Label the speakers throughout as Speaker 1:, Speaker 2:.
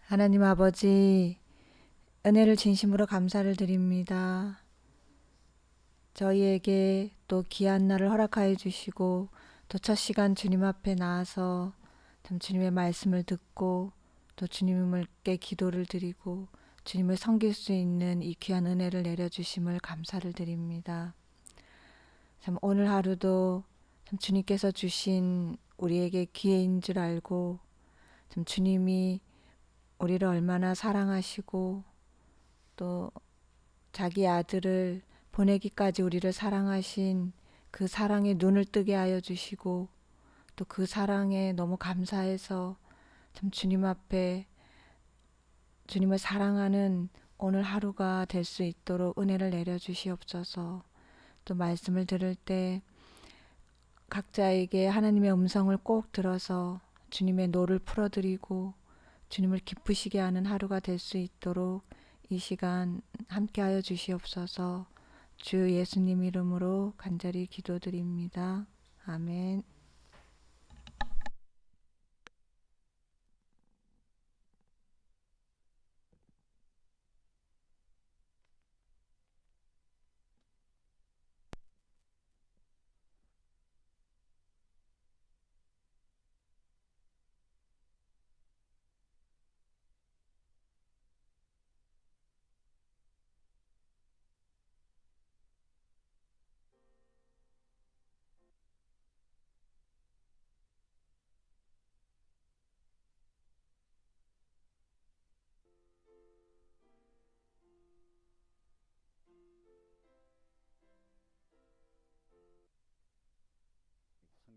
Speaker 1: 하나님 아버지, 은혜를 진심으로 감사를 드립니다. 저희에게 또 귀한 날을 허락하여 주시고 또 첫 시간 주님 앞에 나와서 참 주님의 말씀을 듣고 또 주님께 기도를 드리고 주님을 섬길 수 있는 이 귀한 은혜를 내려주심을 감사를 드립니다. 참 오늘 하루도 참 주님께서 주신 우리에게 기회인 줄 알고 참 주님이 우리를 얼마나 사랑하시고 또 자기 아들을 보내기까지 우리를 사랑하신 그 사랑에 눈을 뜨게 하여 주시고 또 그 사랑에 너무 감사해서 참 주님 앞에 주님을 사랑하는 오늘 하루가 될 수 있도록 은혜를 내려 주시옵소서. 또 말씀을 들을 때 각자에게 하나님의 음성을 꼭 들어서 주님의 노를 풀어드리고 주님을 기쁘시게 하는 하루가 될 수 있도록 이 시간 함께하여 주시옵소서. 주 예수님 이름으로 간절히 기도드립니다. 아멘.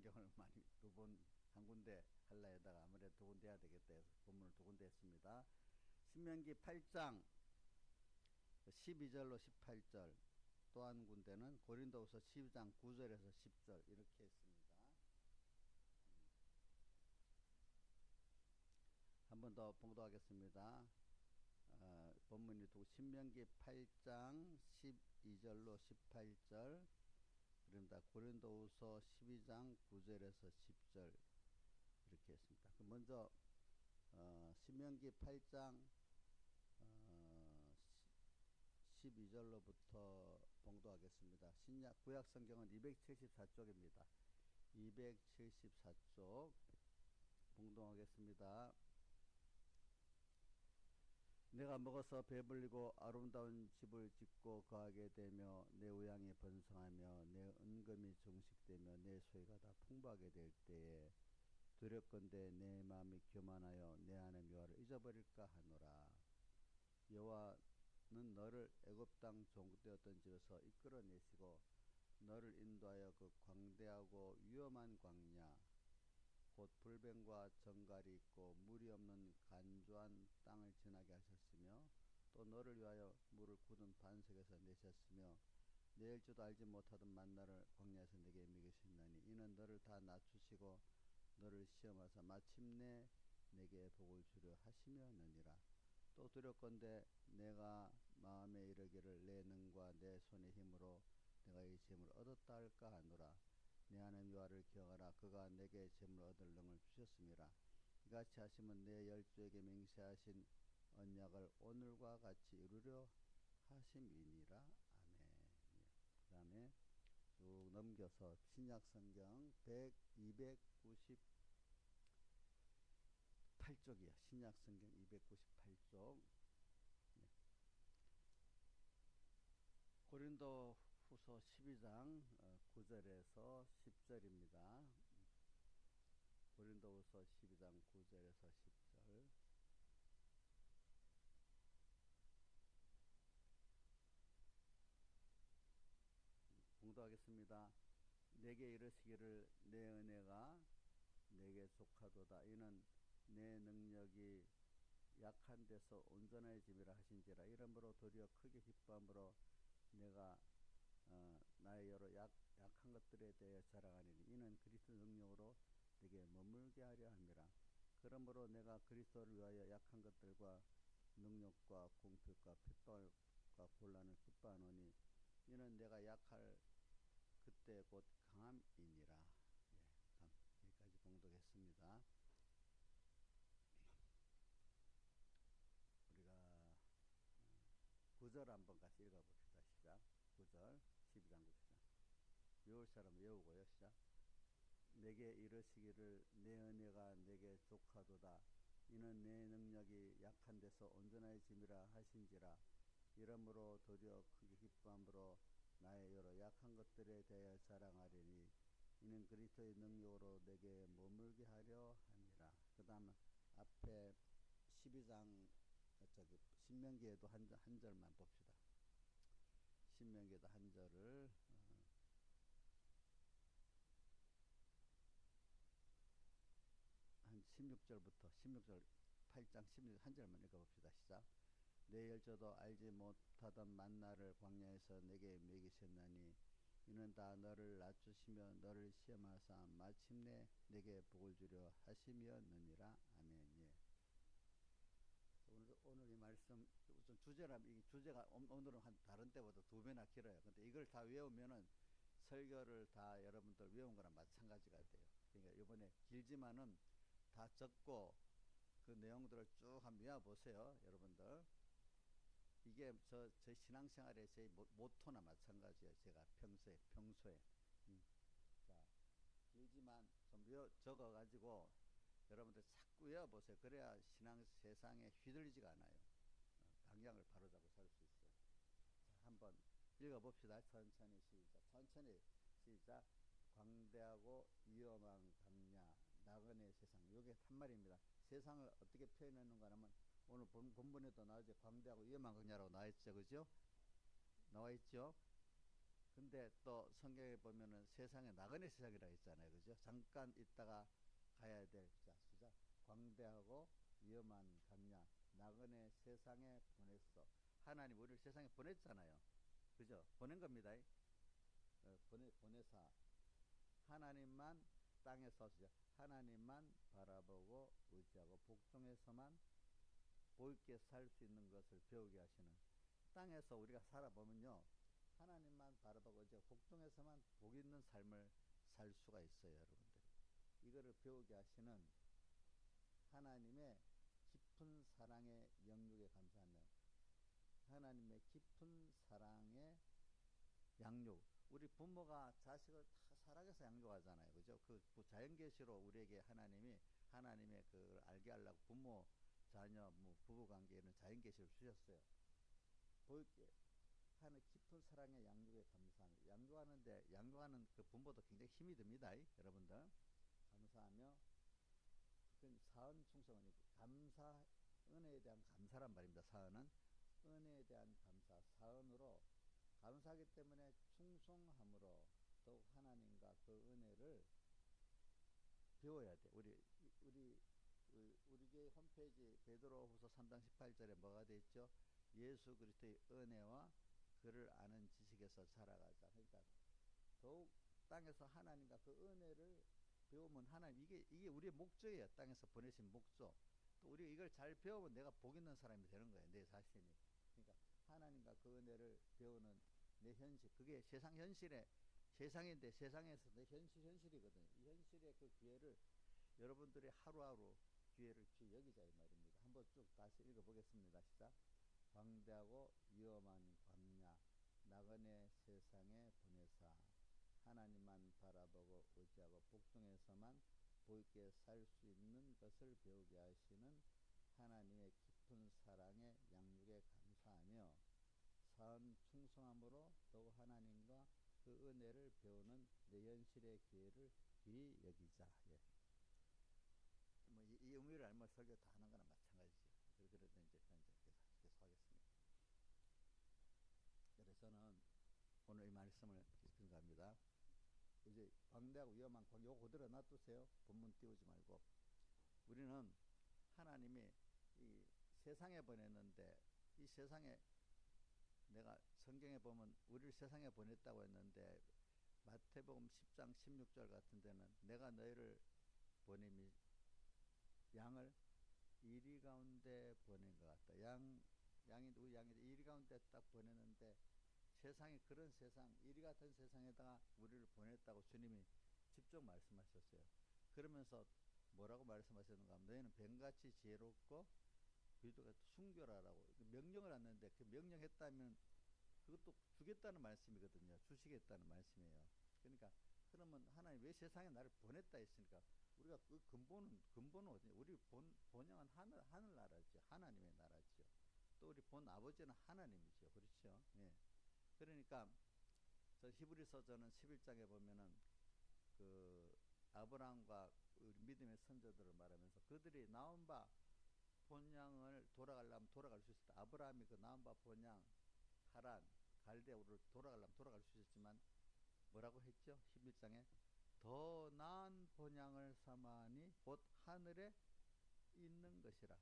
Speaker 2: 성경을 많이 한 군데 할라에다가 아무래도 두 군데 해야 되겠다 해서 본문을 두 군데 했습니다. 신명기 8장 12절로 18절, 또 한 군데는 고린도후서 12장 9절에서 10절 이렇게 했습니다. 한 번 더 봉독하겠습니다. 본문이 신명기 8장 12절로 18절, 그럽니다. 고린도후서 12장 9절에서 10절 이렇게 했습니다. 먼저 신명기 8장 12절로부터 봉독하겠습니다. 신약 구약 성경은 274쪽입니다. 274쪽 봉독하겠습니다. 내가 먹어서 배불리고 아름다운 집을 짓고 거하게 되며 내 우양이 번성하며 내 은금이 정식되며 내 소유가 다 풍부하게 될 때에 두렵건대 내 마음이 교만하여 내 하나님 여호와를 잊어버릴까 하노라. 여호와는 너를 애굽 땅 종되었던 집에서 이끌어내시고 너를 인도하여 그 광대하고 위험한 광야 곧 불뱀과 정갈이 있고 물이 없는 간조한 땅을 지나게 하셨으며 또 너를 위하여 물을 굳은 반석에서 내셨으며 내일 줄도 알지 못하던 만나를 광야에서 내게 먹이셨나니 이는 너를 다 낮추시고 너를 시험하사 마침내 내게 복을 주려 하시며느니라. 또 두렵건대 내가 마음에 이르기를 내 능과 내 손의 힘으로 내가 이 재물을 얻었다 할까 하노라. 내 하나님 여호와를 기억하라. 그가 내게 재물을 얻을 능을 주셨음이라. 이같이 하시면 내 열조에게 맹세하신 언약을 오늘과 같이 이루려 하심이니라. 아멘. 그 다음에 쭉 넘겨서 신약성경 298쪽이야. 신약성경 298쪽. 고린도 후서 12장 9절에서 10절입니다. 고린도 후서 12장 9절에서 10절. 봉독하겠습니다. 내게 이르시기를 내 은혜가 내게 족하도다. 이는 내 능력이 약한 데서 온전해짐이라 하신지라. 이러므로 도리어 크게 기뻐함으로 내가 나의 여러 약한 것들에 대해 자랑하리니 이는 그리스도 능력으로 내게 머물게 하려 함이라. 그러므로 내가 그리스도를 위하여 약한 것들과 능력과 공핍과 핍박과 곤란을 기뻐하노니 이는 내가 약할 그때 곧 강함이니라. 여기까지 봉독했습니다. 9절 한번 같이 읽어봅시다. 시작. 9절 12장 9절. 외울 사람 외우고요. 시작. 내게 이르시기를 내 은혜가 내게 족하도다. 이는 내 능력이 약한 데서 온전해짐이라 하신지라. 이러므로 도리어 크게 기뻐함으로 나의 여러 약한 것들에 대하여 자랑하리니 이는 그리스도의 능력으로 내게 머물게 하려 함이라. 그 다음 앞에 12장 신명기에도 한 절만 봅시다. 신명기에도 한 절을 한 16절부터 16절 8장 16절 한 절만 읽어봅시다. 시작. 내 열조도 알지 못하던 만나를 광야에서 내게 먹이셨나니 이는 다 너를 낮추시며 너를 시험하사 마침내 내게 복을 주려 하심이었느니라. 아멘. 예. 오늘 이 말씀 우선 이 주제가 오늘은 한 다른 때보다 2배나 길어요. 근데 이걸 다 외우면은 설교를 다 여러분들 외운 거랑 마찬가지가 돼요. 그러니까 이번에 길지만은 다 적고 그 내용들을 쭉 한번 외워보세요. 여러분들. 이게 저 신앙생활의 제 모토나 마찬가지예요. 제가 평소에. 자, 길지만 좀 적어가지고 여러분들 자꾸 외워보세요. 그래야 신앙 세상에 휘둘리지가 않아요. 방향을 바로잡고 살 수 있어요. 자, 한번 읽어봅시다. 천천히 시작. 천천히 시작. 광대하고 위험한 광야, 나그네 세상. 이게 한말입니다. 세상을 어떻게 표현했는가 하면 오늘 본문에도 나오죠. 광대하고 위험한 광야라고 나와있죠. 그죠? 나와있죠? 근데 또 성경에 보면은 세상에 나그네 세상이라고 있잖아요. 그죠? 잠깐 있다가 가야 될 시작. 광대하고 위험한 광야, 나그네 세상에 보냈어. 하나님 우리를 세상에 보냈잖아요. 그죠? 보낸 겁니다. 보내사 하나님만 땅에서 하나님만 바라보고 의지하고 복종해서만 보이게 살 수 있는 것을 배우게 하시는, 땅에서 우리가 살아보면요 하나님만 바라보고 이제 복종해서만 복 있는 삶을 살 수가 있어요. 여러분들 이거를 배우게 하시는 하나님의 깊은 사랑의 영육에 감사하며, 하나님의 깊은 사랑의 양육. 우리 부모가 자식을 다 사랑해서 양육하잖아요. 그죠? 그 자연계시로 우리에게 하나님의 그걸 알게 하려고 부모 자녀 부부 관계에는 자연계시를 주셨어요. 보일게 하는 깊은 사랑의 양육에 감사하며, 양육하는 그 부모도 굉장히 힘이 듭니다. 여러분들 감사하며, 그 사은 충성은 감사, 은혜에 대한 감사란 말입니다. 사은은 은혜에 대한 감사, 사은으로 감사하기 때문에 충성함으로 더욱 하나님과 그 은혜를 배워야 돼. 우리 교회 홈페이지 베드로후서 3장 18절에 뭐가 돼 있죠? 예수 그리스도의 은혜와 그를 아는 지식에서 자라가자. 그러니까 더욱 땅에서 하나님과 그 은혜를 배우면 하나님, 이게 우리의 목적이에요. 땅에서 보내신 목적. 또 우리가 이걸 잘 배우면 내가 복 있는 사람이 되는 거예요. 내 자신이. 그러니까 하나님과 그 은혜를 배우는 내 현실, 그게 세상인데 세상에서 내 현실이거든요. 이 현실의 그 기회를 여러분들이 하루하루 기회를 귀히 여기자 이 말입니다. 한번 쭉 다시 읽어보겠습니다. 시작. 광대하고 위험한 광야, 나그네 세상에 보내사 하나님만 바라보고 의지하고 복종해서만 보이게 살 수 있는 것을 배우게 하시는 하나님의 깊은 사랑의 양육에 감사하며 선 충성함으로 더욱 하나님과 그 은혜를 배우는 내 현실의 기회를 귀히 여기자. 예. 이 의미를 알면 설교 다 하는 거나 마찬가지죠. 그래서 이제 계속 하겠습니다. 그래서 저는 오늘 이 말씀을 증거합니다. 이제 광대하고 위험한 광야, 요거 그대로 놔두세요. 본문 띄우지 말고. 우리는 하나님이 이 세상에 보냈는데, 이 세상에 내가 성경에 보면 우리를 세상에 보냈다고 했는데 마태복음 10장 16절 같은 데는 내가 너희를 보냄이 양을 이리 가운데 보낸 것 같다. 우리 양이 이리 가운데 딱 보냈는데, 세상이 그런 세상, 이리 같은 세상에다가 우리를 보냈다고 주님이 직접 말씀하셨어요. 그러면서 뭐라고 말씀하셨는가 하면 너희는 뱀같이 지혜롭고 비둘기같이 순결하라고. 명령을 하는데 그 명령했다면 그것도 주겠다는 말씀이거든요. 주시겠다는 말씀이에요. 그러니까 그러면 하나님 왜 세상에 나를 보냈다 했으니까 우리가 그 근본은 어디? 우리 본향은 하늘나라죠. 하나님의 나라죠. 또 우리 본 아버지는 하나님이죠. 그렇죠? 예. 그러니까 저 히브리서 저는 11장에 보면은 그 아브라함과 우리 믿음의 선조들을 말하면서 그들이 나온 바 본향을 돌아가려면 돌아갈 수 있었다. 아브라함이 그 나온 바 본향 하란 갈대우를 돌아가려면 돌아갈 수 있었지만 뭐라고 했죠? 11장에 더 나은 본향을 삼아니 곧 하늘에 있는 것이라.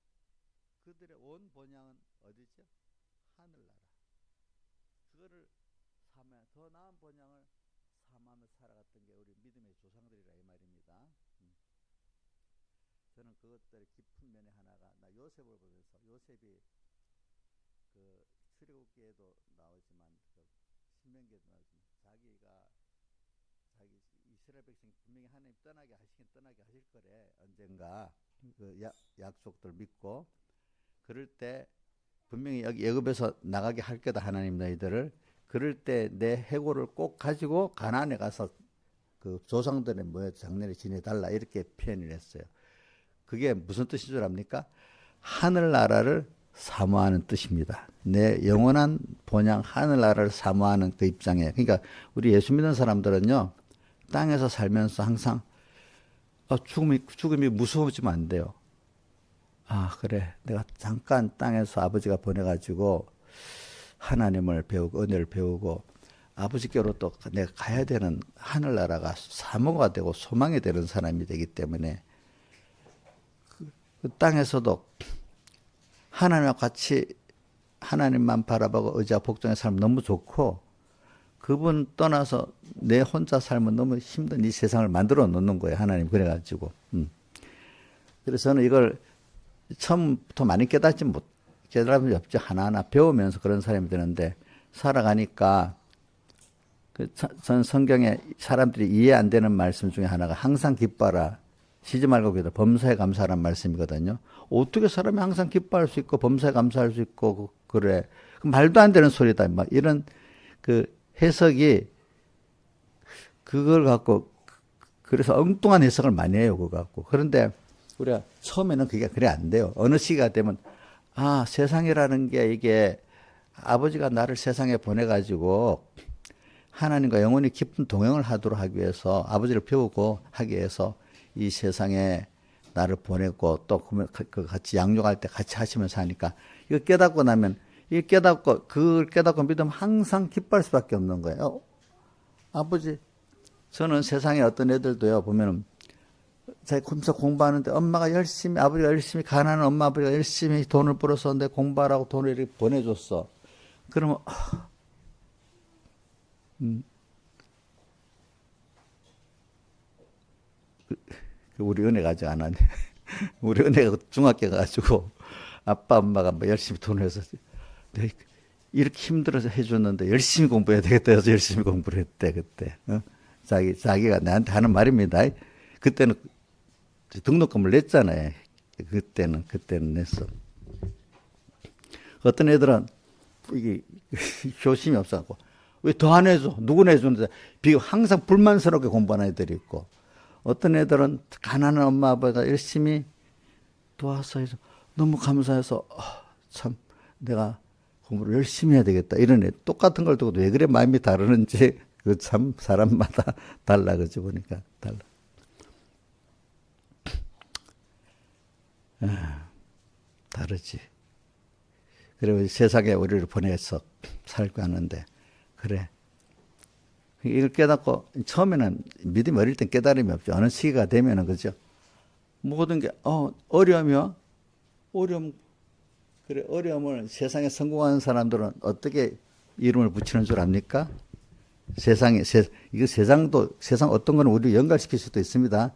Speaker 2: 그들의 온 본향은 어디죠? 하늘나라. 그거를 삼아 더 나은 본향을 삼하며 살아갔던 게 우리 믿음의 조상들이라 이 말입니다. 저는 그것들의 깊은 면에 하나가 나 요셉을 보면서 요셉이 그 출애굽기에도 나오지만 그 신명기에도 나오지만 자기 이스라엘 백성 분명히 하나님 떠나게 하실 거래 언젠가 그 약속들 믿고 그럴 때 분명히 여기 애굽에서 나가게 할 거다 하나님 너희들을 그럴 때 내 해골을 꼭 가지고 가나안에 가서 그 조상들의 모여 장례를 지내달라 이렇게 표현을 했어요. 그게 무슨 뜻인 줄 압니까? 하늘나라를 사모하는 뜻입니다. 내 영원한 본향 하늘나라를 사모하는 그 입장이에요. 그러니까 우리 예수 믿는 사람들은요. 땅에서 살면서 항상 죽음이 무서워지면 안 돼요. 아 그래 내가 잠깐 땅에서 아버지가 보내가지고 하나님을 배우고 은혜를 배우고 아버지께로 또 내가 가야 되는 하늘나라가 사모가 되고 소망이 되는 사람이 되기 때문에 그 땅에서도 하나님과 같이 하나님만 바라보고 의지하고 복종의 삶 너무 좋고 그분 떠나서 내 혼자 삶은 너무 힘든 이 세상을 만들어 놓는 거예요. 하나님 그래가지고 그래서 저는 이걸 처음부터 많이 깨달은 게 없죠. 하나하나 배우면서 그런 사람이 되는데 살아가니까 전 성경에 사람들이 이해 안 되는 말씀 중에 하나가 항상 기뻐하라. 쉬지 말고 기도하라. 범사에 감사하라는 말씀이거든요. 어떻게 사람이 항상 기뻐할 수 있고 범사에 감사할 수 있고 그래. 말도 안 되는 소리다. 막 이런 그 해석이 그걸 갖고 그래서 엉뚱한 해석을 많이 해요. 그거 갖고. 그런데 우리가 처음에는 그게 그래 안 돼요. 어느 시기가 되면 아 세상이라는 게 이게 아버지가 나를 세상에 보내가지고 하나님과 영원히 깊은 동행을 하도록 하기 위해서 아버지를 배우고 하기 위해서 이 세상에 나를 보냈고 또 그 같이 양육할 때 같이 하시면서 하니까 이거 깨닫고 나면 이 그걸 깨닫고 믿으면 항상 기뻐할 수밖에 없는 거예요. 아버지 저는 세상에 어떤 애들도요 보면은 자기 혼자 공부하는데 엄마가 열심히 아버지가 열심히 가난한 엄마 아버지가 열심히 돈을 벌어서 내 공부하라고 돈을 이렇게 보내줬어. 그러면 우리 은혜가 아직 안 하네. 우리 은혜가 중학교 가가지고 아빠 엄마가 뭐 열심히 돈을 해서 이렇게 힘들어서 해줬는데 열심히 공부해야 되겠다 해서 열심히 공부를 했대 그때. 자기가 나한테 하는 말입니다. 그때는 등록금을 냈잖아요. 그때는 냈어. 어떤 애들은 이게 효심이 없어갖고 왜 더 안 해줘? 누구 내주는데 항상 불만스럽게 공부하는 애들이 있고 어떤 애들은 가난한 엄마 아빠가 열심히 도와서 해서 너무 감사해서 참 내가 공부를 열심히 해야 되겠다 이런 애 똑같은 걸 두고 왜 그래 마음이 다르는지 그 참 사람마다 달라 그지 보니까 달라. 다르지. 그리고 세상에 우리를 보내서 살고 하는데 그래. 이걸 깨닫고 처음에는 믿음이 어릴 땐 깨달음이 없죠. 어느 시기가 되면은 그죠. 모든 게 어려움이요. 어려움을 세상에 성공하는 사람들은 어떻게 이름을 붙이는 줄 압니까? 세상 어떤 거는 우리를 연관시킬 수도 있습니다.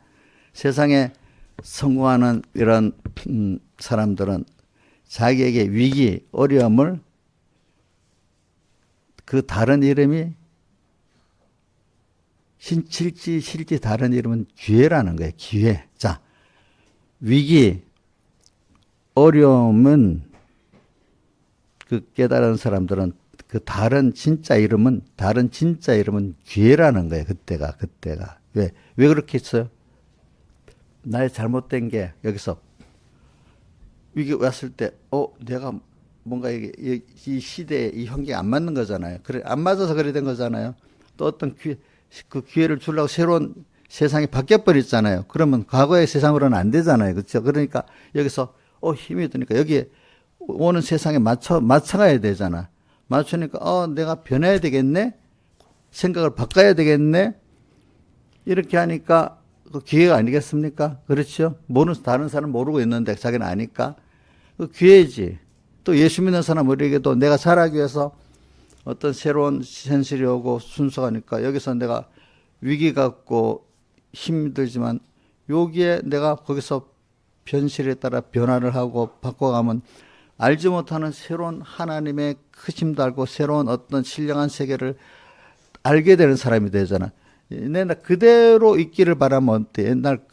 Speaker 2: 세상에 성공하는 이런 사람들은 자기에게 위기, 어려움을 그 다른 이름이 실지 다른 이름은 기회라는 거예요. 기회. 자, 위기, 어려움은 그 깨달은 사람들은 그 다른 진짜 이름은 기회라는 거예요. 그때가. 왜 그렇게 했어요? 나의 잘못된 게 여기서 위기 왔을 때, 내가 뭔가 이 시대에 이 환경에 안 맞는 거잖아요. 그래, 안 맞아서 그래 된 거잖아요. 또 어떤 그 기회를 주려고 새로운 세상이 바뀌어 버렸잖아요. 그러면 과거의 세상으로는 안 되잖아요. 그렇죠? 그러니까 여기서, 힘이 드니까 여기에 오는 세상에 맞춰가야 되잖아. 맞추니까, 내가 변해야 되겠네? 생각을 바꿔야 되겠네? 이렇게 하니까 그 기회가 아니겠습니까? 그렇죠? 다른 사람 모르고 있는데 자기는 아니까. 그 기회지. 또 예수 믿는 사람 우리에게도 내가 살아가기 위해서 어떤 새로운 현실이 오고 순서가니까 여기서 내가 위기 같고 힘들지만 여기에 내가 거기서 현실에 따라 변화를 하고 바꿔가면 알지 못하는 새로운 하나님의 크심도 알고 새로운 어떤 신령한 세계를 알게 되는 사람이 되잖아. 옛날 그대로 있기를 바라면 어때? 옛날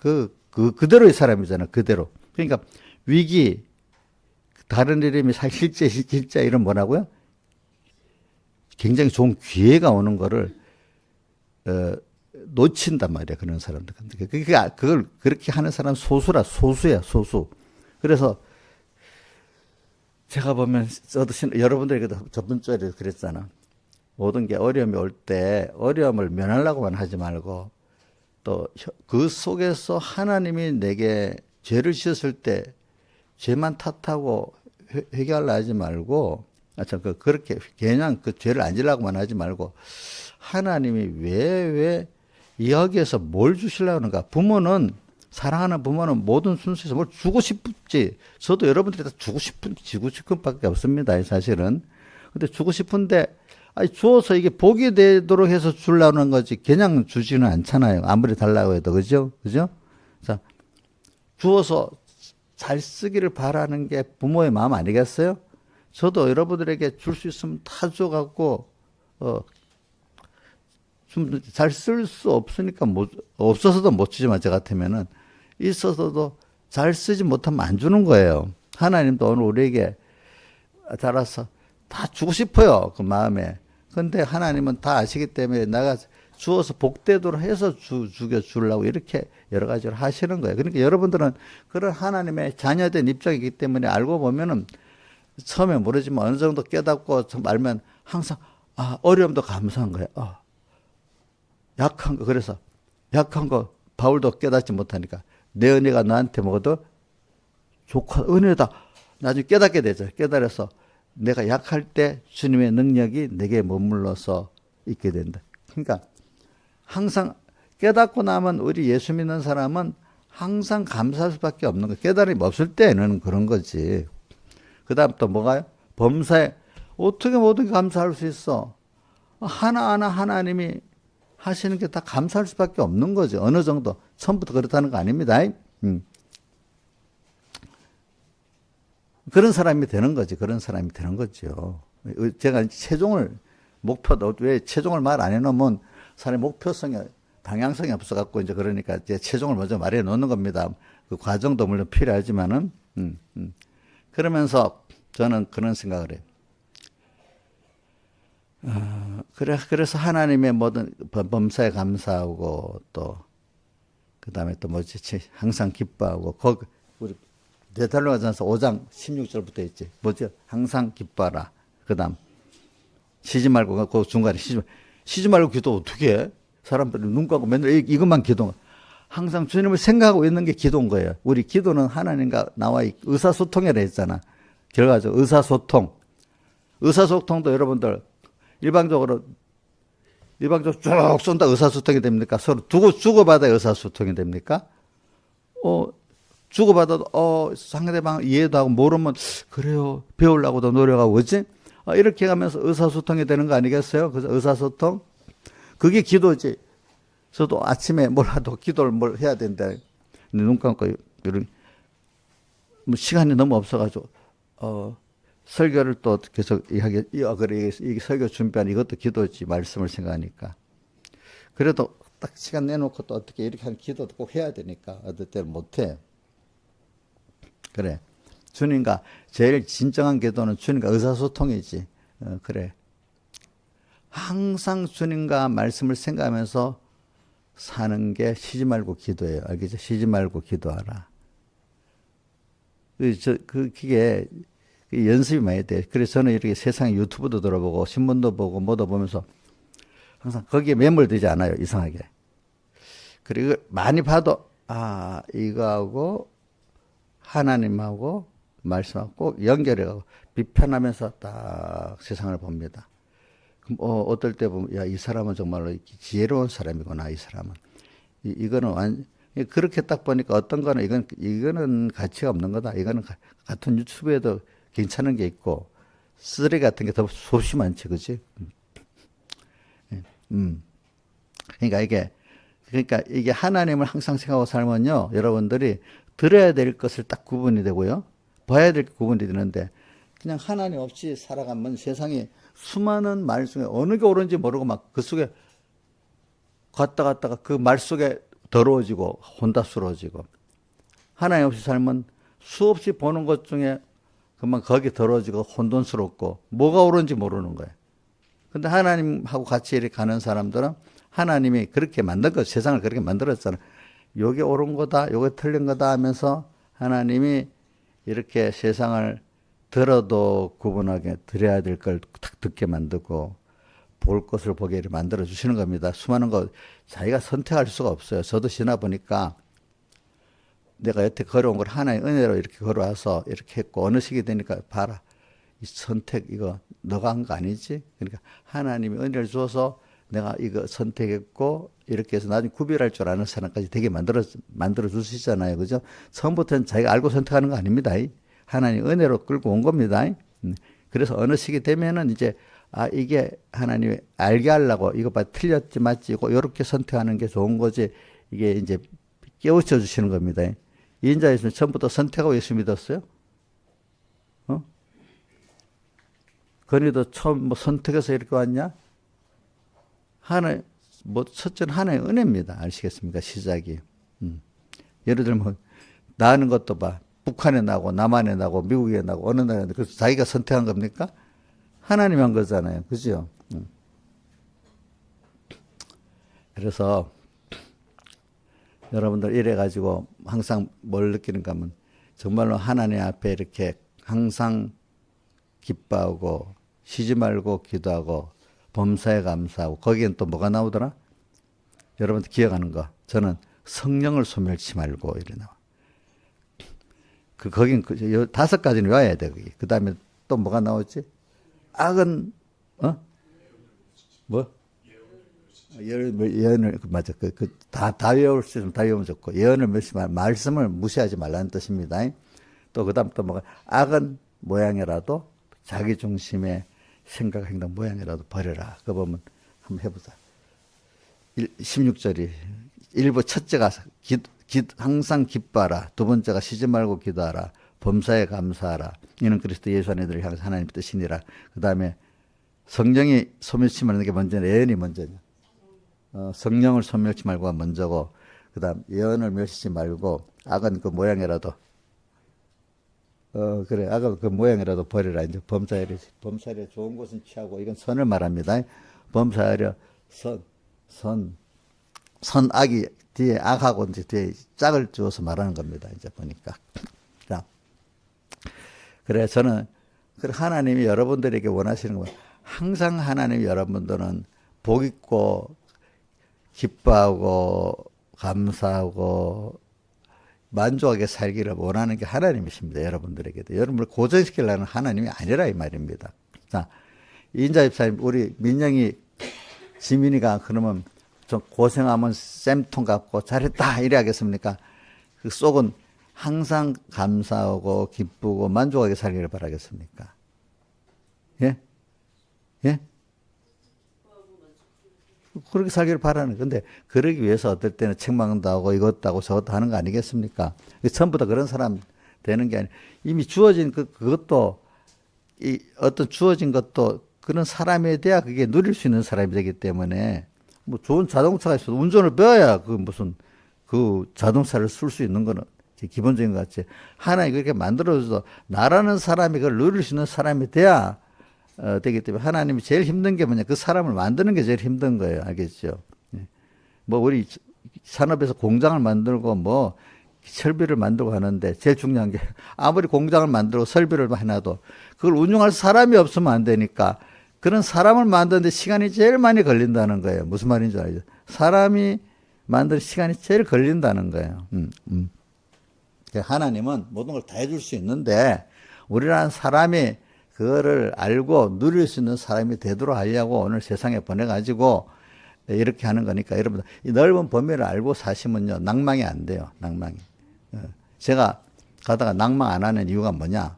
Speaker 2: 그대로의 사람이잖아. 그대로. 그러니까 위기, 다른 이름이 실제 이름 뭐라고요? 굉장히 좋은 기회가 오는 거를, 놓친단 말이야. 그런 사람들. 그걸 그렇게 하는 사람 소수야, 소수. 그래서 제가 보면, 여러분들에게도 저번 주에 그랬잖아. 모든 게 어려움이 올 때 어려움을 면하려고만 하지 말고 또 그 속에서 하나님이 내게 죄를 지었을 때 죄만 탓하고 회개하려 하지 말고 그렇게 그냥 그 죄를 안 지려고만 하지 말고 하나님이 왜 여기에서 뭘 주시려고 하는가. 사랑하는 부모는 모든 순서에서 뭘 주고 싶지. 저도 여러분들이 다 주고 싶은 밖에 없습니다. 사실은. 근데 주고 싶은데 주어서 이게 복이 되도록 해서 주려는 거지. 그냥 주지는 않잖아요. 아무리 달라고 해도. 그죠? 자, 주어서 잘 쓰기를 바라는 게 부모의 마음 아니겠어요? 저도 여러분들에게 줄 수 있으면 다 줘갖고, 좀 잘 쓸 수 없으니까 없어서도 못 주지만 저 같으면은 있어서도 잘 쓰지 못하면 안 주는 거예요. 하나님도 오늘 우리에게 따라서 다 주고 싶어요. 그 마음에. 근데 하나님은 다 아시기 때문에 내가 주어서 복되도록 해서 주려고 이렇게 여러 가지를 하시는 거예요. 그러니까 여러분들은 그런 하나님의 자녀된 입장이기 때문에 알고 보면은 처음에 모르지만 어느 정도 깨닫고 알면 항상 어려움도 감사한 거예요. 약한 거. 그래서 약한 거 바울도 깨닫지 못하니까 내 은혜가 너한테 먹어도 좋고 은혜다. 나중에 깨닫게 되죠. 깨달아서 내가 약할 때 주님의 능력이 내게 머물러서 있게 된다. 그러니까 항상 깨닫고 나면 우리 예수 믿는 사람은 항상 감사할 수밖에 없는 거예요. 깨달음이 없을 때는 그런 거지. 그 다음 또 뭐가요? 범사에 어떻게 모든 게 감사할 수 있어? 하나하나 하나님이 하시는 게 다 감사할 수밖에 없는 거죠. 어느 정도. 처음부터 그렇다는 거 아닙니다. 그런 사람이 되는 거지. 그런 사람이 되는 거죠. 제가 목표도 왜 체종을 말 안 해놓으면 사람의 목표성이 방향성이 없어갖고 이제 그러니까 이제 체종을 먼저 말해 놓는 겁니다. 그 과정도 물론 필요하지만은 그러면서 저는 그런 생각을 해요. 그래서 하나님의 모든 범사에 감사하고 또 그다음에 또 뭐지 항상 기뻐하고 우리 데살로니가전서 5장 16절부터 있지. 뭐죠? 항상 기뻐하라. 그다음 쉬지 말고 그 중간에 쉬지 말고 기도 어떻게 해? 사람들이 눈 감고 맨날 이것만 기도. 항상 주님을 생각하고 있는 게 기도인 거예요. 우리 기도는 하나님과 나와 의사소통이라 했잖아. 결과적으로 의사소통도 여러분들 일방적으로 쭉 쏜다 의사소통이 됩니까? 서로 주고받아야 의사소통이 됩니까? 주고받아도 상대방 이해도 하고 모르면 그래요 배우려고도 노력하고 그렇지? 이렇게 가면서 의사소통이 되는 거 아니겠어요? 그래서 의사소통 그게 기도지. 저도 아침에 뭘 하도 기도를 뭘 해야 된다. 눈 감고 이런 뭐 시간이 너무 없어가지고 설교를 또 계속 그래 이 설교 준비한 이것도 기도지 말씀을 생각하니까. 그래도 딱 시간 내놓고 또 어떻게 이렇게 한 기도도 꼭 해야 되니까 어떨 때는 못해. 그래. 주님과 제일 진정한 기도는 주님과 의사소통이지. 그래. 항상 주님과 말씀을 생각하면서 사는 게 쉬지 말고 기도해요. 알겠죠? 쉬지 말고 기도하라. 그게 연습이 많이 돼. 그래서 저는 이렇게 세상 유튜브도 들어보고 신문도 보고 뭐도 보면서 항상 거기에 매몰되지 않아요. 이상하게. 그리고 많이 봐도 이거하고 하나님하고 말씀하고 꼭 연결해가고 비판하면서 딱 세상을 봅니다. 그럼 어떨 때 보면 야, 이 사람은 정말로 지혜로운 사람이구나. 이 사람은 이거는 그렇게 딱 보니까 어떤 거는 이거는 가치가 없는 거다. 이거는 같은 유튜브에도 괜찮은 게 있고 쓰레기 같은 게 더 수없이 많지, 그지? 그러니까 이게 하나님을 항상 생각하고 살면요, 여러분들이 들어야 될 것을 딱 구분이 되고요, 봐야 될 게 구분이 되는데 그냥 하나님 없이 살아가면 세상에 수많은 말 중에 어느 게 옳은지 모르고 막 그 속에 갔다가 그 말 속에 더러워지고 혼란스러워지고, 하나님 없이 살면 수없이 보는 것 중에 그만 거기 더러워지고 혼돈스럽고 뭐가 옳은지 모르는 거예요. 근데 하나님하고 같이 이렇게 가는 사람들은 하나님이 그렇게 만든 거, 세상을 그렇게 만들었잖아. 요게 옳은 거다, 요게 틀린 거다 하면서 하나님이 이렇게 세상을 들어도 구분하게 들어야 될 걸 딱 듣게 만들고 볼 것을 보게 만들어 주시는 겁니다. 수많은 거 자기가 선택할 수가 없어요. 저도 지나 보니까 내가 여태 걸어온 걸 하나의 은혜로 이렇게 걸어와서 이렇게 했고 어느 시기 되니까 봐라. 이 선택 이거 너가 한 거 아니지? 그러니까 하나님이 은혜를 주어서 내가 이거 선택했고 이렇게 해서 나중에 구별할 줄 아는 사람까지 되게 만들어 주시잖아요. 그죠? 처음부터는 자기가 알고 선택하는 거 아닙니다. 하나님 은혜로 끌고 온 겁니다. 그래서 어느 시기 되면은 이제 이게 하나님이 알게 하려고 이거 봐 틀렸지 맞지 이렇게 선택하는 게 좋은 거지, 이게 이제 깨우쳐 주시는 겁니다. 이인자에서는 처음부터 선택하고 예수 믿었어요? 건이도 처음 뭐 선택해서 이렇게 왔냐? 첫째는 하나의 은혜입니다. 아시겠습니까? 시작이. 예를 들면, 나는 것도 봐. 북한에 나고, 남한에 나고, 미국에 나고, 어느 나라에 나고, 그래서 자기가 선택한 겁니까? 하나님이 한 거잖아요. 그죠? 그래서, 여러분들 이래가지고 항상 뭘 느끼는가 하면, 정말로 하나님 앞에 이렇게 항상 기뻐하고, 쉬지 말고 기도하고, 범사에 감사하고, 거기엔 또 뭐가 나오더라? 여러분들 기억하는 거. 저는 성령을 소멸치 말고 이래 나와. 거긴 5가지는 외워야 돼, 거기. 그 다음에 또 뭐가 나오지? 악은, 뭐? 예언을, 맞아. 다 외울 수 있으면 다 외우면 좋고, 예언을 말씀을 무시하지 말라는 뜻입니다. 또 그 다음 또 뭐가, 악은 모양이라도 자기 중심의 생각, 행동, 모양이라도 버려라. 그거 보면 한번 해보자. 16절이 일부 첫째가 항상 기뻐하라. 두 번째가 쉬지 말고 기도하라. 범사에 감사하라. 이는 그리스도 예수 안에들을 향해서 하나님 뜻이니라. 그 다음에 성령이 소멸치 말는 게 먼저냐, 예언이 먼저냐. 성령을 소멸치 말고가 먼저고, 그 다음 예언을 멸시지 말고 악은 그 모양이라도 그래. 아까 그 모양이라도 버리라. 이제 범사하려 좋은 곳은 취하고, 이건 선을 말합니다. 범사하려 선악이 뒤에 악하고 이제 뒤에 짝을 주어서 말하는 겁니다. 이제 보니까. 자. 그래, 저는, 하나님이 여러분들에게 원하시는 건 항상 하나님이 여러분들은 복 있고, 기뻐하고, 감사하고, 만족하게 살기를 원하는 게 하나님이십니다. 여러분들에게도. 여러분을 고정시키려는 하나님이 아니라 이 말입니다. 자, 이인자 집사님, 우리 민영이, 지민이가 그러면 좀 고생하면 쌤통 같고 잘했다 이래 하겠습니까? 그 속은 항상 감사하고 기쁘고 만족하게 살기를 바라겠습니까? 예? 예? 그렇게 살기를 바라는 건데, 그러기 위해서 어떨 때는 책망도 하고 이것도 하고 저것도 하는 거 아니겠습니까? 전부 다 그런 사람 되는 게 아니라 이미 주어진 그것도 어떤 주어진 것도 그런 사람에 대해 그게 누릴 수 있는 사람이 되기 때문에, 뭐 좋은 자동차가 있어도 운전을 배워야 그 무슨 그 자동차를 쓸 수 있는 거는 기본적인 것 같지. 하나님 그렇게 만들어줘도 나라는 사람이 그걸 누릴 수 있는 사람이 돼야 되기 때문에 하나님이 제일 힘든 게 뭐냐. 그 사람을 만드는 게 제일 힘든 거예요. 알겠죠? 예. 뭐 우리 산업에서 공장을 만들고 뭐 설비를 만들고 하는데 제일 중요한 게 아무리 공장을 만들고 설비를 해놔도 그걸 운영할 사람이 없으면 안 되니까 그런 사람을 만드는데 시간이 제일 많이 걸린다는 거예요. 무슨 말인지 알죠? 사람이 만드는 시간이 제일 걸린다는 거예요. 하나님은 모든 걸 다 해줄 수 있는데 우리라는 사람이 그거를 알고 누릴 수 있는 사람이 되도록 하려고 오늘 세상에 보내가지고 이렇게 하는 거니까 여러분 이 넓은 범위를 알고 사시면요 낭망이 안 돼요. 낭망이. 제가 가다가 낭망 안 하는 이유가 뭐냐?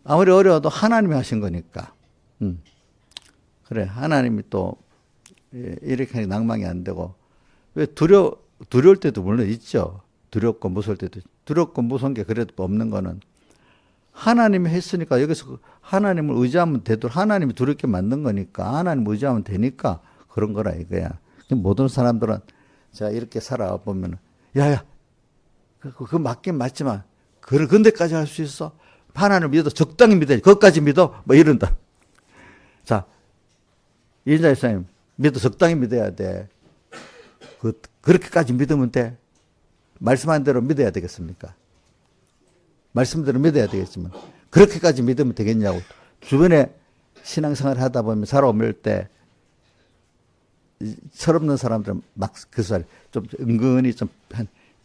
Speaker 2: 아무리 어려워도 하나님이 하신 거니까. 그래 하나님이 또 이렇게 하니 낭망이 안 되고 왜 두려울 때도 물론 있죠. 두렵고 무서울 때도 두렵고 무서운 게 그래도 없는 거는 하나님이 했으니까 여기서 하나님을 의지하면 되도록 하나님이 두렵게 만든 거니까 하나님 의지하면 되니까 그런 거라 이거야. 모든 사람들은 제가 이렇게 살아보면 야야 그 맞긴 맞지만 근데까지 할 수 있어? 하나님을 믿어 적당히 믿어야지. 그것까지 믿어? 뭐 이런다. 자 이인자 목사님 믿어 적당히 믿어야 돼. 그렇게까지 믿으면 돼. 말씀한 대로 믿어야 되겠습니까? 말씀대로 믿어야 되겠지만 그렇게까지 믿으면 되겠냐고. 주변에 신앙생활 하다 보면 살아오밀 때 철없는 사람들은 막 그 살 좀 은근히 좀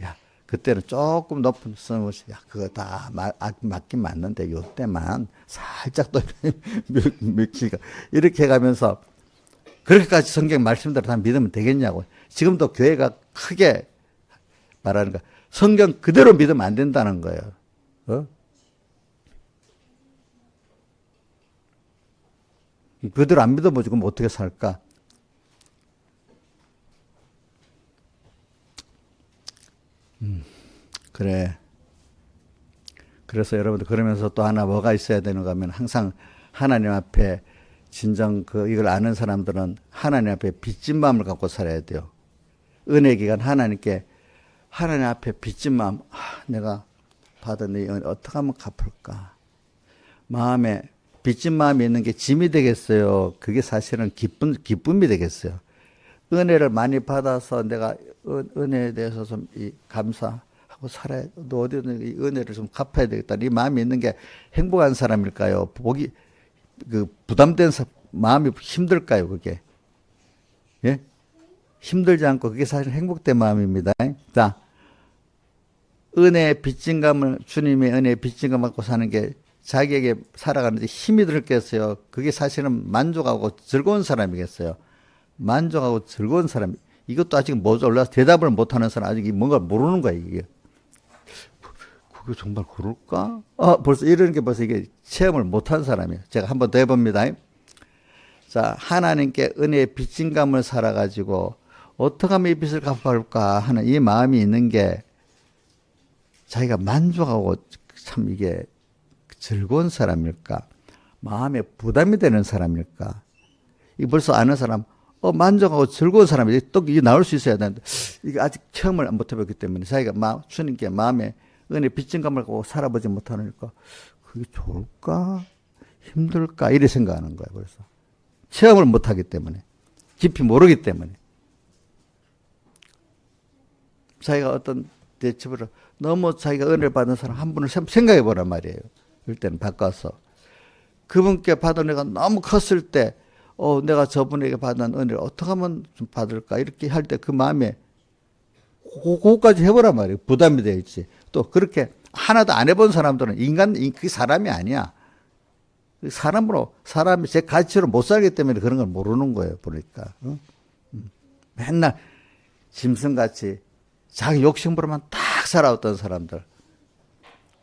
Speaker 2: 야 그때는 조금 높은 성을 야 그거 다 맞긴 맞는데 요때만 살짝 또 며칠가 이렇게 해가면서 그렇게까지 성경 말씀대로 다 믿으면 되겠냐고. 지금도 교회가 크게 말하는 거 성경 그대로 믿으면 안 된다는 거예요. 그대로 안 믿어보지 그럼 어떻게 살까? 그래. 그래서 여러분들 그러면서 또 하나 뭐가 있어야 되는가 하면 항상 하나님 앞에 진정 이걸 아는 사람들은 하나님 앞에 빚진 마음을 갖고 살아야 돼요. 은혜 기간 하나님 앞에 빚진 마음, 내가 받은 이 은혜 어떻게 하면 갚을까? 마음에 빚진 마음이 있는 게 짐이 되겠어요? 그게 사실은 기쁨이 되겠어요? 은혜를 많이 받아서 내가 은혜에 대해서 좀 감사하고 살아야, 또 어디든 이 은혜를 좀 갚아야 되겠다. 이 마음이 있는 게 행복한 사람일까요? 부담된 마음이 힘들까요? 그게? 예? 힘들지 않고 그게 사실 행복된 마음입니다. 자, 주님의 은혜의 빚진 감을 갖고 사는 게 자기에게 살아가는데 힘이 들겠어요? 그게 사실은 만족하고 즐거운 사람이겠어요? 만족하고 즐거운 사람, 이것도 아직 올라서 대답을 못하는 사람, 아직 뭔가 모르는 거야, 이게. 그게 정말 그럴까? 벌써 이런 게 벌써 이게 체험을 못한 사람이에요. 제가 한 번 더 해봅니다. 자, 하나님께 은혜의 빚진 감을 살아가지고 어떻게 하면 이 빚을 갚아볼까 하는 이 마음이 있는 게 자기가 만족하고 참 이게 즐거운 사람일까? 마음에 부담이 되는 사람일까? 이 벌써 아는 사람, 만족하고 즐거운 사람이 또 이게 나올 수 있어야 되는데, 이게 아직 체험을 못 해봤기 때문에 자기가 주님께 마음에 은혜 빚진 감을 갖고 살아보지 못하니까, 그게 좋을까? 힘들까? 이래 생각하는 거야, 벌써. 체험을 못 하기 때문에. 깊이 모르기 때문에. 자기가 어떤 대처를 너무 자기가 은혜를 받은 사람 한 분을 생각해 보란 말이에요. 일단은 바꿔서. 그분께 받은 은혜가 너무 컸을 때, 내가 저분에게 받은 은혜를 어떻게 하면 좀 받을까? 이렇게 할 때 그 마음에, 그거까지 해보란 말이에요. 부담이 되어 있지. 또 그렇게 하나도 안 해본 사람들은 그게 사람이 아니야. 사람이 제 가치로 못 살기 때문에 그런 걸 모르는 거예요. 보니까. 맨날 짐승같이 자기 욕심으로만 딱 살아왔던 사람들.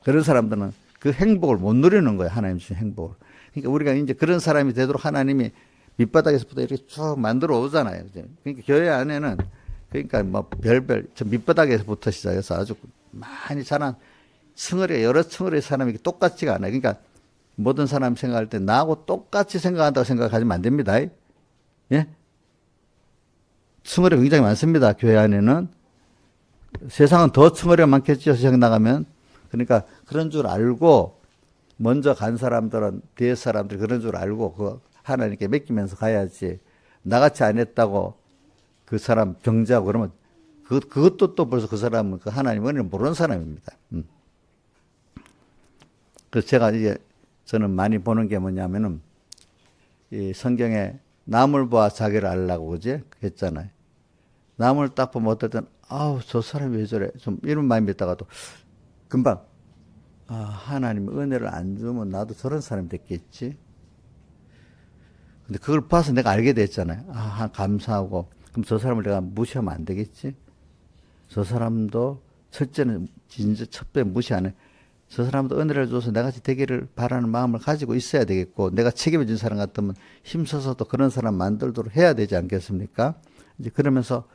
Speaker 2: 그런 사람들은 그 행복을 못 누리는 거예요. 하나님 주신 행복을. 그러니까 우리가 이제 그런 사람이 되도록 하나님이 밑바닥에서부터 이렇게 쭉 만들어 오잖아요. 그러니까 교회 안에는 그러니까 뭐 저 밑바닥에서부터 시작해서 아주 많이 자란 여러 층으로의 사람이 똑같지가 않아요. 그러니까 모든 사람 생각할 때 나하고 똑같이 생각한다고 생각하시면 안 됩니다. 예? 층으로 굉장히 많습니다. 교회 안에는. 세상은 더 덩어리가 많겠죠. 세상 나가면. 그러니까 그런 줄 알고 먼저 간 사람들은 뒤에 사람들이 그런 줄 알고 그 하나님께 맡기면서 가야지. 나같이 안 했다고 그 사람 경자하고 그러면 그것도 또 벌써 그 사람은 그 하나님 은혜를 모르는 사람입니다. 그래서 제가 이제 저는 많이 보는 게 뭐냐면은 이 성경에 남을 보아 자기를 알라고 그지 했잖아요. 남을 딱 보면 어떨 땐 아우 저 사람이 왜 저래 좀 이런 마음이 있다가도 금방 아 하나님 은혜를 안 주면 나도 저런 사람이 됐겠지. 근데 그걸 봐서 내가 알게 됐잖아요. 아 감사하고 그럼 저 사람을 내가 무시하면 안 되겠지. 저 사람도 첫째는 진짜 첫째 무시 안 해. 저 사람도 은혜를 줘서 내같이 되기를 바라는 마음을 가지고 있어야 되겠고 내가 책임을 진 사람 같으면 힘써서 그런 사람 만들도록 해야 되지 않겠습니까? 이제 그러면서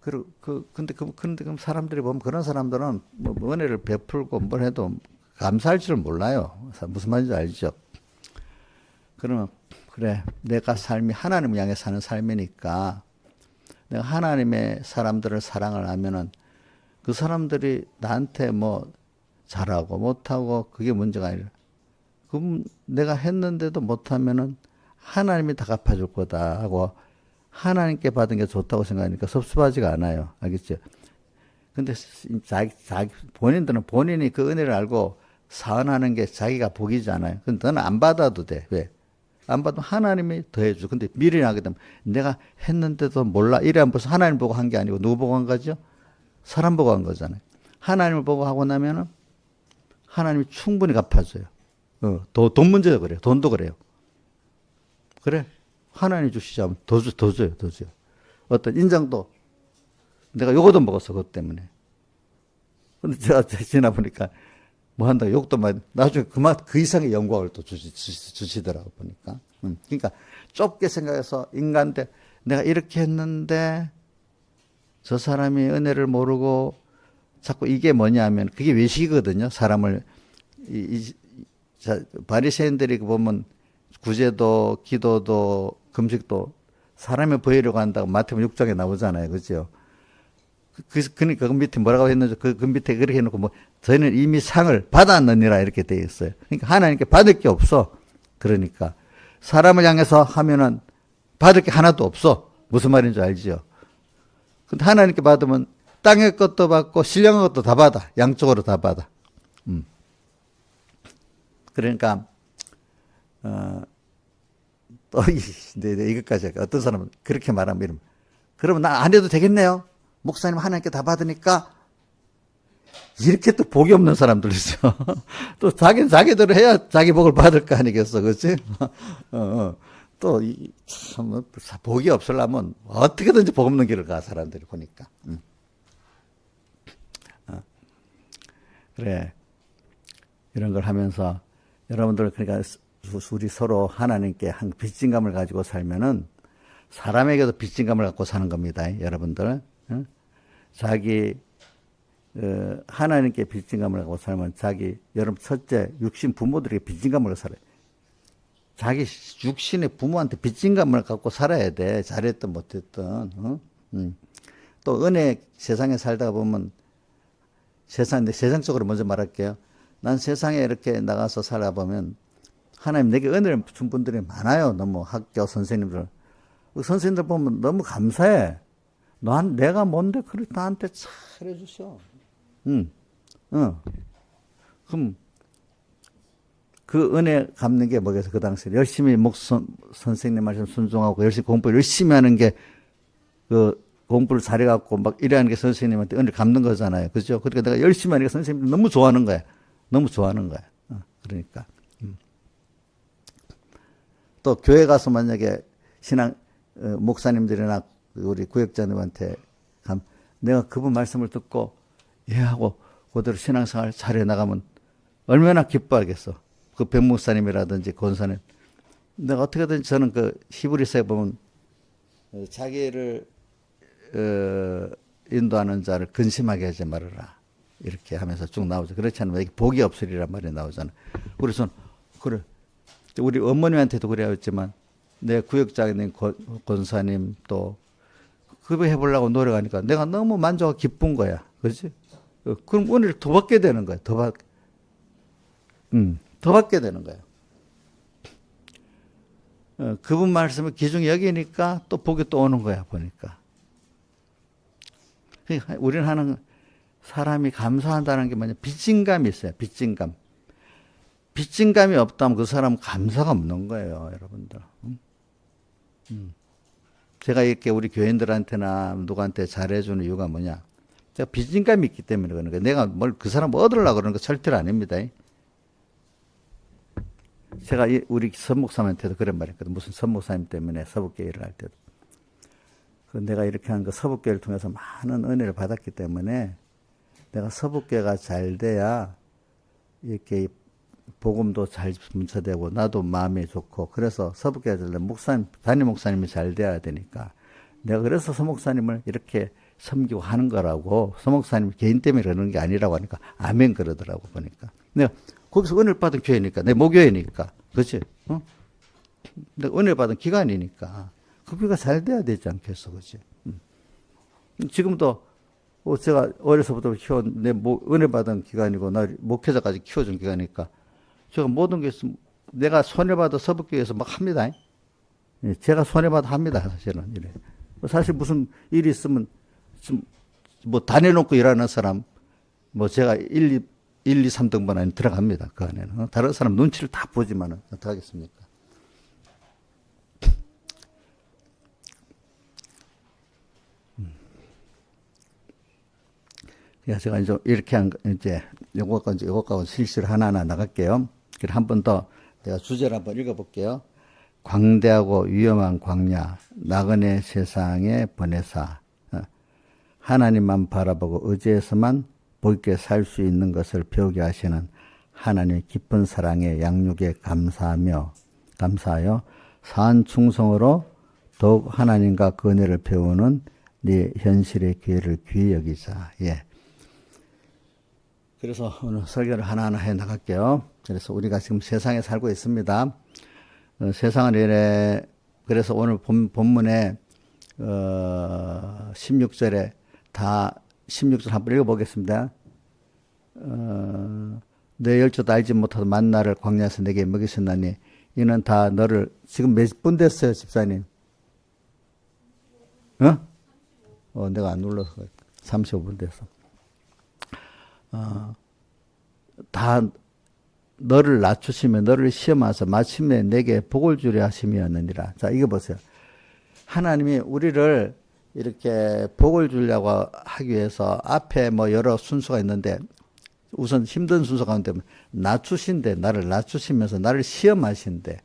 Speaker 2: 근데 그럼 사람들이 보면 그런 사람들은 뭐 은혜를 베풀고 뭘 해도 감사할 줄 몰라요. 무슨 말인지 알죠? 그러면 그래 내가 삶이 하나님을 향해 사는 삶이니까 내가 하나님의 사람들을 사랑을 하면은 그 사람들이 나한테 뭐 잘하고 못하고 그게 문제가 아니라 그럼 내가 했는데도 못하면은 하나님이 다 갚아줄 거다 하고 하나님께 받은 게 좋다고 생각하니까 섭섭하지가 않아요. 알겠죠? 근데 본인들은 본인이 그 은혜를 알고 사언하는 게 자기가 복이잖아요. 근데 너는 안 받아도 돼. 왜? 안 받으면 하나님이 더 해줘. 근데 미련하게 되면 내가 했는데도 몰라. 이래 벌써 하나님 보고 한 게 아니고 누구 보고 한 거죠? 사람 보고 한 거잖아요. 하나님을 보고 하고 나면은 하나님이 충분히 갚아줘요. 돈 문제도 그래요. 돈도 그래요. 그래. 하나님 주시자면 더 줘요. 어떤 인정도 내가 요거도 먹었어. 그것 때문에. 근데 제가 지나보니까 뭐 한다고 욕도 많이, 나중에 그 이상의 영광을 또 주시더라고 보니까. 그러니까 좁게 생각해서 인간인데 내가 이렇게 했는데 저 사람이 은혜를 모르고 자꾸 이게 뭐냐면 그게 외식이거든요. 사람을 바리새인들이 보면 구제도 기도도 금식도 사람을 보이려고 한다고 마태복음 6장에 나오잖아요. 그죠? 그러니까 그 밑에 뭐라고 했는지 그 밑에 그렇게 해놓고 뭐 저희는 이미 상을 받았느니라 이렇게 되어 있어요. 그러니까 하나님께 받을 게 없어. 그러니까 사람을 향해서 하면은 받을 게 하나도 없어. 무슨 말인지 알지요? 근데 하나님께 받으면 땅의 것도 받고 신령한 것도 다 받아. 양쪽으로 다 받아. 그러니까 또 이것까지 할까? 어떤 사람은 그렇게 말하면 이러면 그러면 나 안 해도 되겠네요. 목사님 하나님께 다 받으니까 이렇게 또 복이 없는 사람들 있어. 또 자기대로 해야 자기 복을 받을 거 아니겠어, 그렇지? 또 참 복이 없으려면 어떻게든지 복 없는 길을 가 사람들이 보니까. 그래 이런 걸 하면서 여러분들 그러니까 우리 서로 하나님께 한 빚진감을 가지고 살면은 사람에게도 빚진감을 갖고 사는 겁니다, 여러분들. 자기 하나님께 빚진감을 갖고 살면 자기 여러분 첫째 육신 부모들에게 빚진감을 갖고 살아요. 자기 육신의 부모한테 빚진감을 갖고 살아야 돼. 잘했든 못했든. 또 은혜 세상에 살다가 보면 세상적으로 먼저 말할게요. 난 세상에 이렇게 나가서 살아보면 하나님 내게 은혜를 준 분들이 많아요. 너무 학교 선생님들. 그 선생님들 보면 너무 감사해. 내가 뭔데 그걸 나한테 잘해주셔. 그럼 그 은혜 갚는 게 뭐겠어? 그 당시에 열심히 선생님 말씀 순종하고 열심히 공부 열심히 하는 게 그 공부를 잘해갖고 막 이래하는 게 선생님한테 은혜 갚는 거잖아요. 그죠? 그러니까 내가 열심히 하니까 선생님이 너무 좋아하는 거야. 너무 좋아하는 거야. 그러니까. 또 교회 가서 만약에 목사님들이나 우리 구역자님한테 내가 그분 말씀을 듣고 예 하고 그대로 신앙생활 잘해 나가면 얼마나 기뻐하겠어. 그 백목사님이라든지 권사님. 내가 어떻게든 저는 그 히브리서에 보면 자기를 인도하는 자를 근심하게 하지 말아라. 이렇게 하면서 쭉 나오죠. 그렇지 않으면 복이 없으리란 말이 나오잖아. 그래서 그래 우리 어머님한테도 그래야겠지만 내 구역장님 권사님 또 그거 해보려고 노력하니까 내가 너무 만족하고 기쁜 거야. 그렇지? 그럼 은혜를 더 받게 되는 거야. 더 받게 되는 거야. 그분 말씀을 귀중히 여기니까 또 복이 또 오는 거야, 보니까. 그러니까 우리는 하는 사람이 감사한다는 게 뭐냐, 빚진감이 있어요. 빚진감. 빚진감이 없다면 그 사람은 감사가 없는 거예요, 여러분들. 제가 이렇게 우리 교인들한테나 누구한테 잘해주는 이유가 뭐냐, 제가 빚진감이 있기 때문에 그러는 거예요. 내가 뭘 그 사람 얻으려고 그러는 거 절대로 아닙니다. 제가 우리 선목사님한테도 그런 말 했거든. 무슨 선목사님 때문에 서북교회 일을 할 때도. 내가 이렇게 한 거 서북교회를 통해서 많은 은혜를 받았기 때문에 내가 서북교회가 잘 돼야 이렇게 복음도 잘 문처되고 나도 마음이 좋고, 그래서 서북교회 목사님, 담임 목사님이 잘 돼야 되니까 내가 그래서 서목사님을 이렇게 섬기고 하는 거라고, 서목사님 개인 때문에 그러는 게 아니라고 하니까 아멘 그러더라고. 보니까 내가 거기서 은혜를 받은 교회니까, 내 모교회니까, 그렇지? 내가 은혜를 받은 기관이니까 그 교회가 잘 돼야 되지 않겠어, 그렇지? 지금도 제가 어려서부터 키운 내 은혜 받은 기관이고 나 목회자까지 키워준 기관이니까 제가 모든 게 내가 손해받아 서북교회에서 막 합니다. 제가 손해받아 합니다, 사실은. 이래. 사실 무슨 일이 있으면 뭐 다 내놓고 일하는 사람, 뭐 제가 1, 2, 3등분 안에 들어갑니다. 그 안에는. 다른 사람 눈치를 다 보지만은 어떡하겠습니까? 그래서 제가 이제 이렇게 이제 요것과 실시를 하나하나 나갈게요. 그리고 한 번 더 내가 주제를 한번 읽어볼게요. 광대하고 위험한 광야, 나그네 세상에 보내사. 하나님만 바라보고 의지해서만 복있게 살 수 있는 것을 배우게 하시는 하나님의 깊은 사랑에 양육에 감사하여 사한 충성으로 더욱 하나님과 그 은혜를 배우는 네 현실의 기회를 귀히 여기자. 예. 그래서 오늘 설교를 하나하나 해 나갈게요. 그래서 우리가 지금 세상에 살고 있습니다. 세상은 이래, 그래서 오늘 본문에 16절에 다 16절 한번 읽어보겠습니다. 내 열조도 알지 못하던 만나를 광야에서 내게 먹이셨나니 이는 다 너를, 지금 몇 분 됐어요, 집사님? 내가 안 눌러서 35분 됐어. 다 너를 낮추시며 너를 시험하사 마침내 내게 복을 주려 하심이었느니라. 자, 이거 보세요. 하나님이 우리를 이렇게 복을 주려고 하기 위해서 앞에 뭐 여러 순서가 있는데 우선 힘든 순서 가운데 낮추신대, 나를 낮추시면서 나를 시험하신대.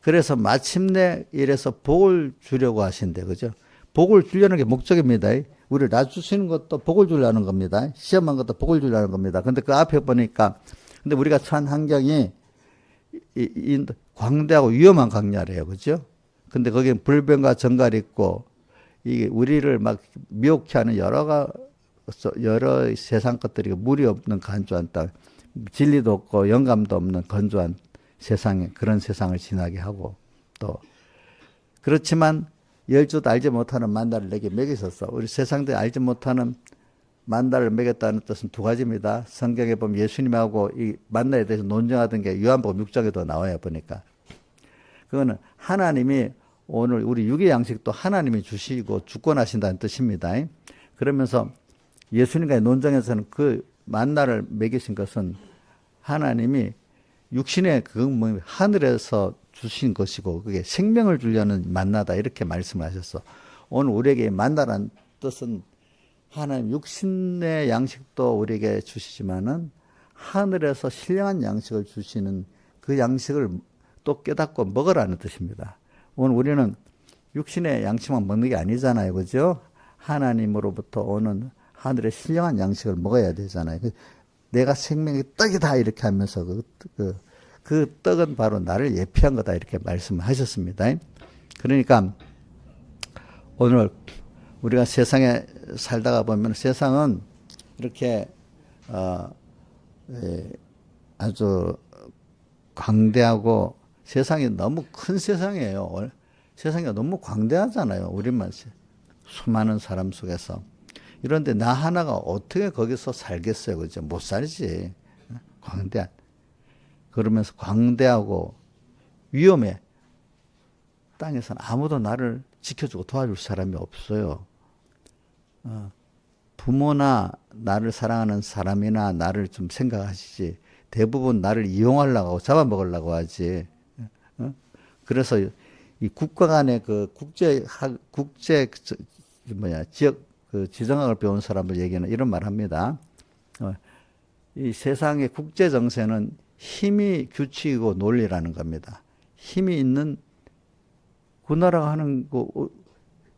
Speaker 2: 그래서 마침내 이래서 복을 주려고 하신대. 그죠? 복을 주려는 게 목적입니다. 우리를 낮추시는 것도 복을 주려는 겁니다. 시험한 것도 복을 주려는 겁니다. 근데 그 앞에 보니까, 근데 우리가 처한 환경이 이 광대하고 위험한 광야래요. 그죠? 근데 거기에 불변과 정갈이 있고, 이게 우리를 막 미혹해 하는 여러 세상 것들이 물이 없는 간조한 땅, 진리도 없고 영감도 없는 건조한 세상에, 그런 세상을 지나게 하고, 또 그렇지만 열조도 알지 못하는 만나를 내게 먹이셨어. 우리 세상들 알지 못하는 만나를 먹였다는 뜻은 두 가지입니다. 성경에 보면 예수님하고 이 만나에 대해서 논쟁하던 게 요한복음 6장에도 나와요, 보니까. 그거는 하나님이 오늘 우리 육의 양식도 하나님이 주시고 주권하신다는 뜻입니다. 그러면서 예수님과의 논쟁에서는 그 만나를 먹이신 것은 하나님이 육신의 하늘에서 주신 것이고 그게 생명을 주려는 만나다, 이렇게 말씀하셨어. 오늘 우리에게 만나란 뜻은 하나님 육신의 양식도 우리에게 주시지만은 하늘에서 신령한 양식을 주시는 그 양식을 또 깨닫고 먹으라는 뜻입니다. 오늘 우리는 육신의 양식만 먹는 게 아니잖아요. 그죠? 하나님으로부터 오는 하늘의 신령한 양식을 먹어야 되잖아요. 내가 생명의 떡이다 이렇게 하면서 그 떡은 바로 나를 예피한 거다 이렇게 말씀하셨습니다. 그러니까 오늘 우리가 세상에 살다가 보면 세상은 이렇게 아주 광대하고 세상이 너무 큰 세상이에요. 세상이 너무 광대하잖아요. 우리만 수많은 사람 속에서. 이런데 나 하나가 어떻게 거기서 살겠어요. 그죠? 못 살지. 광대한. 그러면서 광대하고 위험해. 땅에서는 아무도 나를 지켜주고 도와줄 사람이 없어요. 부모나 나를 사랑하는 사람이나 나를 좀 생각하시지. 대부분 나를 이용하려고 하고 잡아먹으려고 하지. 그래서 이 국가 간의 그 지역 그 지정학을 배운 사람들 얘기는 이런 말 합니다. 이 세상의 국제 정세는 힘이 규칙이고 논리라는 겁니다. 힘이 있는 그 나라가 하는 거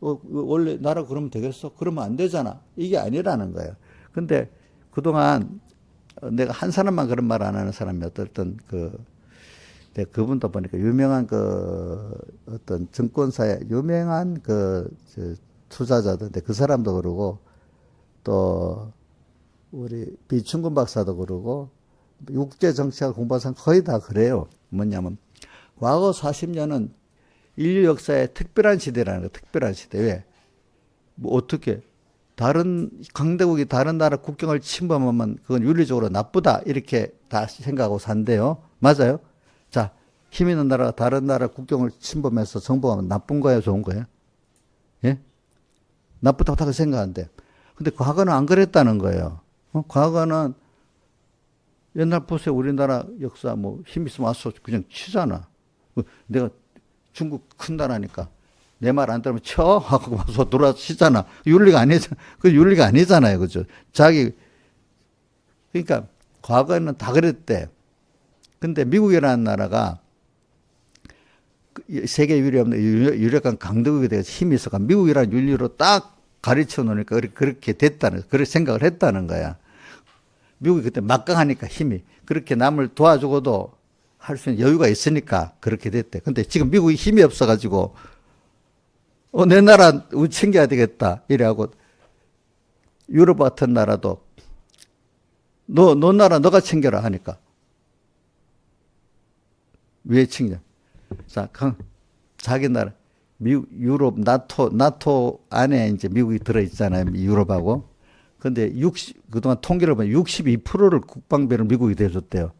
Speaker 2: 원래 나라 그러면 되겠어? 그러면 안 되잖아. 이게 아니라는 거예요. 근데 그동안 내가 한 사람만 그런 말 안 하는 사람이 어떤 내가 그분도 보니까 유명한 어떤 증권사의 유명한 투자자던데 그 사람도 그러고 또 우리 비춘근 박사도 그러고 국제 정치학 공부한 사람 거의 다 그래요. 뭐냐면 과거 40년은 인류 역사의 특별한 시대라는 거예요. 특별한 시대. 왜? 뭐 어떻게 다른 강대국이 다른 나라 국경을 침범하면 그건 윤리적으로 나쁘다 이렇게 다 생각하고 산대요. 맞아요? 자, 힘 있는 나라가 다른 나라 국경을 침범해서 정복하면 나쁜 거예요, 좋은 거예요? 예? 나쁘다고 다 생각하는데. 근데 과거는 안 그랬다는 거예요. 과거는 옛날 보세요. 우리나라 역사 뭐 힘 있으면 와서 그냥 치잖아. 내가 중국 큰 나라니까 내 말 안 들으면 쳐 하고 와서 돌아서 치잖아. 윤리가 아니잖아. 그 윤리가 아니잖아요, 그죠? 그러니까 과거에는 다 그랬대. 근데 미국이라는 나라가 세계 유력한 강대국이 돼서 힘이 있어가 미국이라는 윤리로 딱 가르쳐 놓으니까 그렇게 그렇게 생각을 했다는 거야. 미국이 그때 막강하니까 힘이 그렇게 남을 도와주고도 할 수 있는 여유가 있으니까 그렇게 됐대. 근데 지금 미국이 힘이 없어가지고 내 나라 우리 챙겨야 되겠다 이래하고 유럽 같은 나라도 너 나라 너가 챙겨라 하니까 왜 챙겨? 자, 자기 나라 미국 유럽 나토 안에 이제 미국이 들어 있잖아요. 유럽하고. 근데 그동안 통계를 보면 62%를 국방비를 미국이 대줬대요.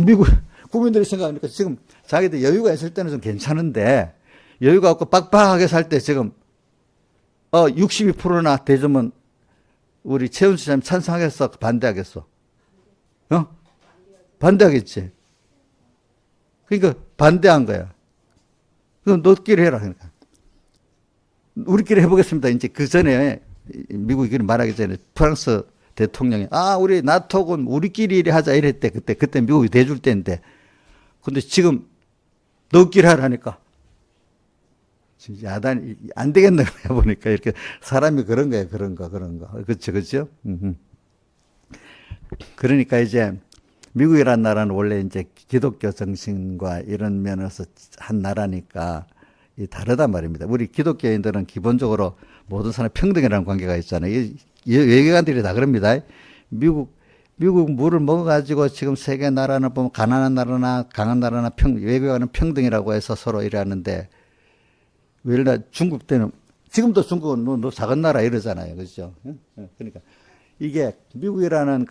Speaker 2: 미국 국민들이 생각하니까 지금 자기들 여유가 있을 때는 좀 괜찮은데 여유가 없고 빡빡하게 살 때 지금 62%나 대주면 우리 최은수 님 찬성하겠어? 반대하겠어? 반대하겠지. 그러니까 반대한 거야. 그럼 너끼리 해라. 그러니까. 우리끼리 해보겠습니다. 이제 그 전에 미국이 말하기 전에 프랑스 대통령이 우리 나토군 우리끼리 이래 하자 이랬대. 그때 미국이 대줄 때인데. 근데 지금 너끼리 하라니까. 야단이 안 되겠나 보니까 이렇게 사람이 그런 거예요. 그런 거. 그렇죠? 그러니까 이제 미국이란 나라는 원래 이제 기독교 정신과 이런 면에서 한 나라니까 다르단 말입니다. 우리 기독교인들은 기본적으로 모든 사람 평등이라는 관계가 있잖아요. 외교관들이 다 그럽니다. 미국 물을 먹어가지고 지금 세계 나라는 보면 가난한 나라나 강한 나라나 외교관은 평등이라고 해서 서로 이러는데 왜냐 중국 때는 지금도 중국은 너 작은 나라 이러잖아요. 그렇죠? 그러니까 이게 미국이라는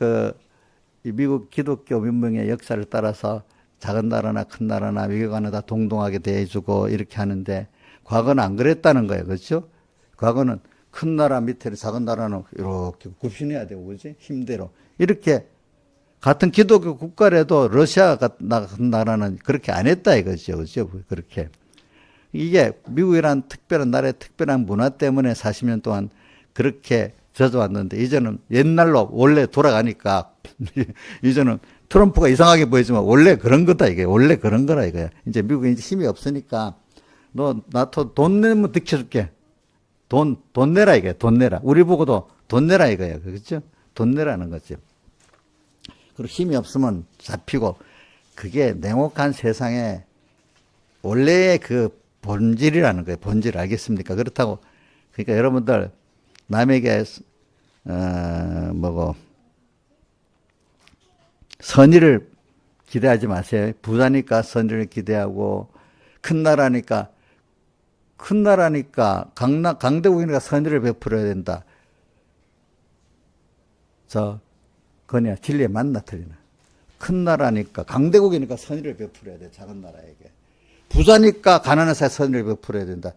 Speaker 2: 미국 기독교 민병의 역사를 따라서 작은 나라나 큰 나라나 외교관은 다 동등하게 대해주고 이렇게 하는데 과거는 안 그랬다는 거예요. 그렇죠? 과거는 큰 나라 밑에는 작은 나라는 이렇게 굽신해야 되고 그렇지? 힘대로. 이렇게 같은 기독교 국가라도 러시아 같은 나라는 그렇게 안 했다 이거죠. 그렇죠? 그렇게. 이게 미국이란 특별한 나라의 특별한 문화 때문에 40년 동안 그렇게 젖어왔는데 이제는 옛날로 원래 돌아가니까 이제는 트럼프가 이상하게 보이지만 원래 그런 거다 이게. 원래 그런 거라 이거야. 이제 미국이 이제 힘이 없으니까 너 나토 돈 내면 득쳐줄게. 돈 내라 이게. 돈 내라. 우리 보고도 돈 내라 이거야. 그렇죠? 돈 내라는 거죠. 그리고 힘이 없으면 잡히고 그게 냉혹한 세상에 원래의 그 본질이라는 거예요. 본질 알겠습니까? 그렇다고 그러니까 여러분들 남에게 선의를 기대하지 마세요. 부자니까 선의를 기대하고 큰 나라니까 큰 나라니까 강대국이니까 선의를 베풀어야 된다. 그거냐 진리에 맞나 틀리나? 큰 나라니까 강대국이니까 선의를 베풀어야 돼. 작은 나라에게. 부자니까 가난해서 선의를 베풀어야 된다.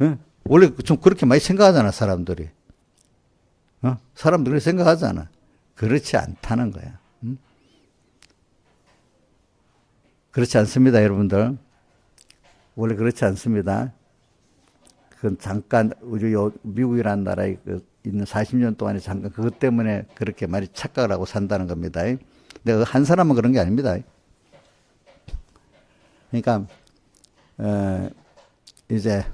Speaker 2: 응? 원래 좀 그렇게 많이 생각하잖아 사람들이. 사람들이 생각하잖아. 그렇지 않다는 거야. 응? 그렇지 않습니다, 여러분들. 원래 그렇지 않습니다. 그건 잠깐 우리 미국이라는 나라에 있는 40년 동안에 잠깐 그것 때문에 그렇게 많이 착각을 하고 산다는 겁니다. 근데 한 사람은 그런 게 아닙니다. 그러니까 이제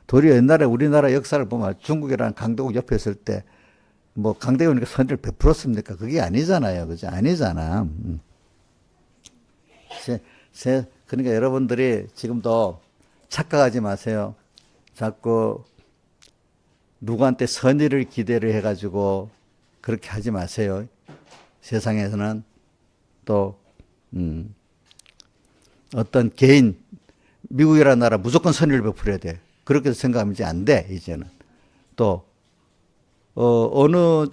Speaker 2: 도리어 옛날에 우리나라 역사를 보면 중국이라는 강대국 옆에 있을 때 뭐 강대국이니까 선의를 베풀었습니까? 그게 아니잖아요. 그죠? 아니잖아. 그러니까 여러분들이 지금도 착각하지 마세요. 자꾸 누구한테 선의를 기대를 해가지고 그렇게 하지 마세요. 세상에서는 또 어떤 개인 미국이라는 나라 무조건 선의를 베풀어야 돼. 그렇게 생각하면 이제 안 돼. 이제는 또 어느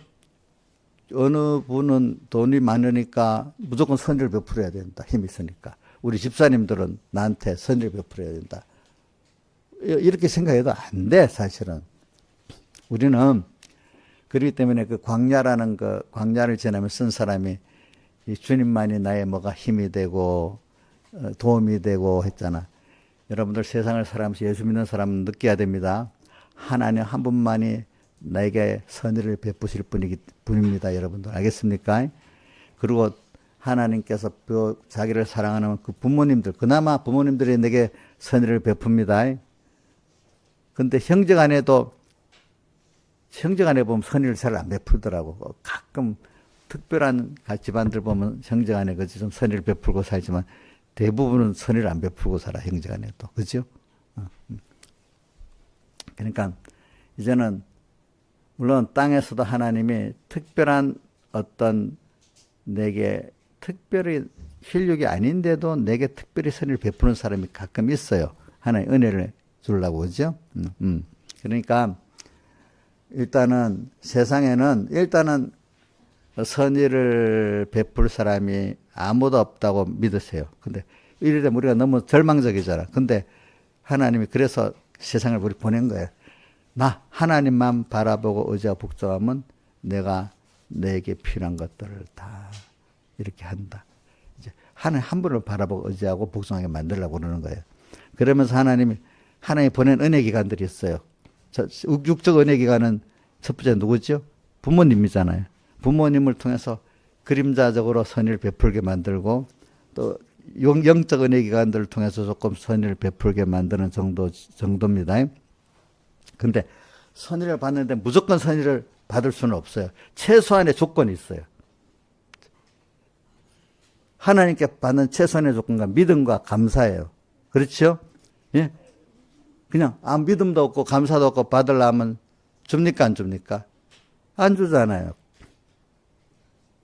Speaker 2: 분은 돈이 많으니까 무조건 선의를 베풀어야 된다. 힘이 있으니까. 우리 집사님들은 나한테 선의를 베풀어야 된다. 이렇게 생각해도 안 돼, 사실은. 우리는 그렇기 때문에 그 광야라는 광야를 지나며 쓴 사람이 이 주님만이 나의 뭐가 힘이 되고 도움이 되고 했잖아. 여러분들 세상을 살아가면서 예수 믿는 사람은 느껴야 됩니다. 하나님 한 분만이 나에게 선의를 베푸실 분입니다. 여러분들 알겠습니까? 그리고 하나님께서 자기를 사랑하는 그 부모님들, 그나마 부모님들이 내게 선의를 베풉니다. 근데 형제간에 보면 선의를 잘 안 베풀더라고. 가끔 특별한 집안들 보면 형제간에 그지 좀 선의를 베풀고 살지만 대부분은 선의를 안 베풀고 살아, 형제간에도. 그죠? 그러니까 이제는 물론 땅에서도 하나님이 특별한 어떤 내게 특별히 혈육이 아닌데도 내게 특별히 선의를 베푸는 사람이 가끔 있어요. 하나의 은혜를 주려고, 그죠? 그러니까 일단은 세상에는 선의를 베풀 사람이 아무도 없다고 믿으세요. 근데 이래 되면 우리가 너무 절망적이잖아. 근데 하나님이 그래서 세상을 우리 보낸 거예요. 나 하나님만 바라보고 의지하고 복종하면 내가 내게 필요한 것들을 다 이렇게 한다. 이제 하나님 한 분을 바라보고 의지하고 복종하게 만들려고 그러는 거예요. 그러면서 하나님이 보낸 은혜 기관들이 있어요. 육적 은혜 기관은 첫 번째 누구죠? 부모님이잖아요. 부모님을 통해서 그림자적으로 선의를 베풀게 만들고 또 영적 은혜 기관들을 통해서 조금 선의를 베풀게 만드는 정도입니다. 근데 선의를 받는데 무조건 선의를 받을 수는 없어요. 최소한의 조건이 있어요. 하나님께 받는 최소한의 조건과 믿음과 감사예요. 그렇죠? 예? 그냥 믿음도 없고 감사도 없고 받으려면 줍니까 안 줍니까? 안 주잖아요.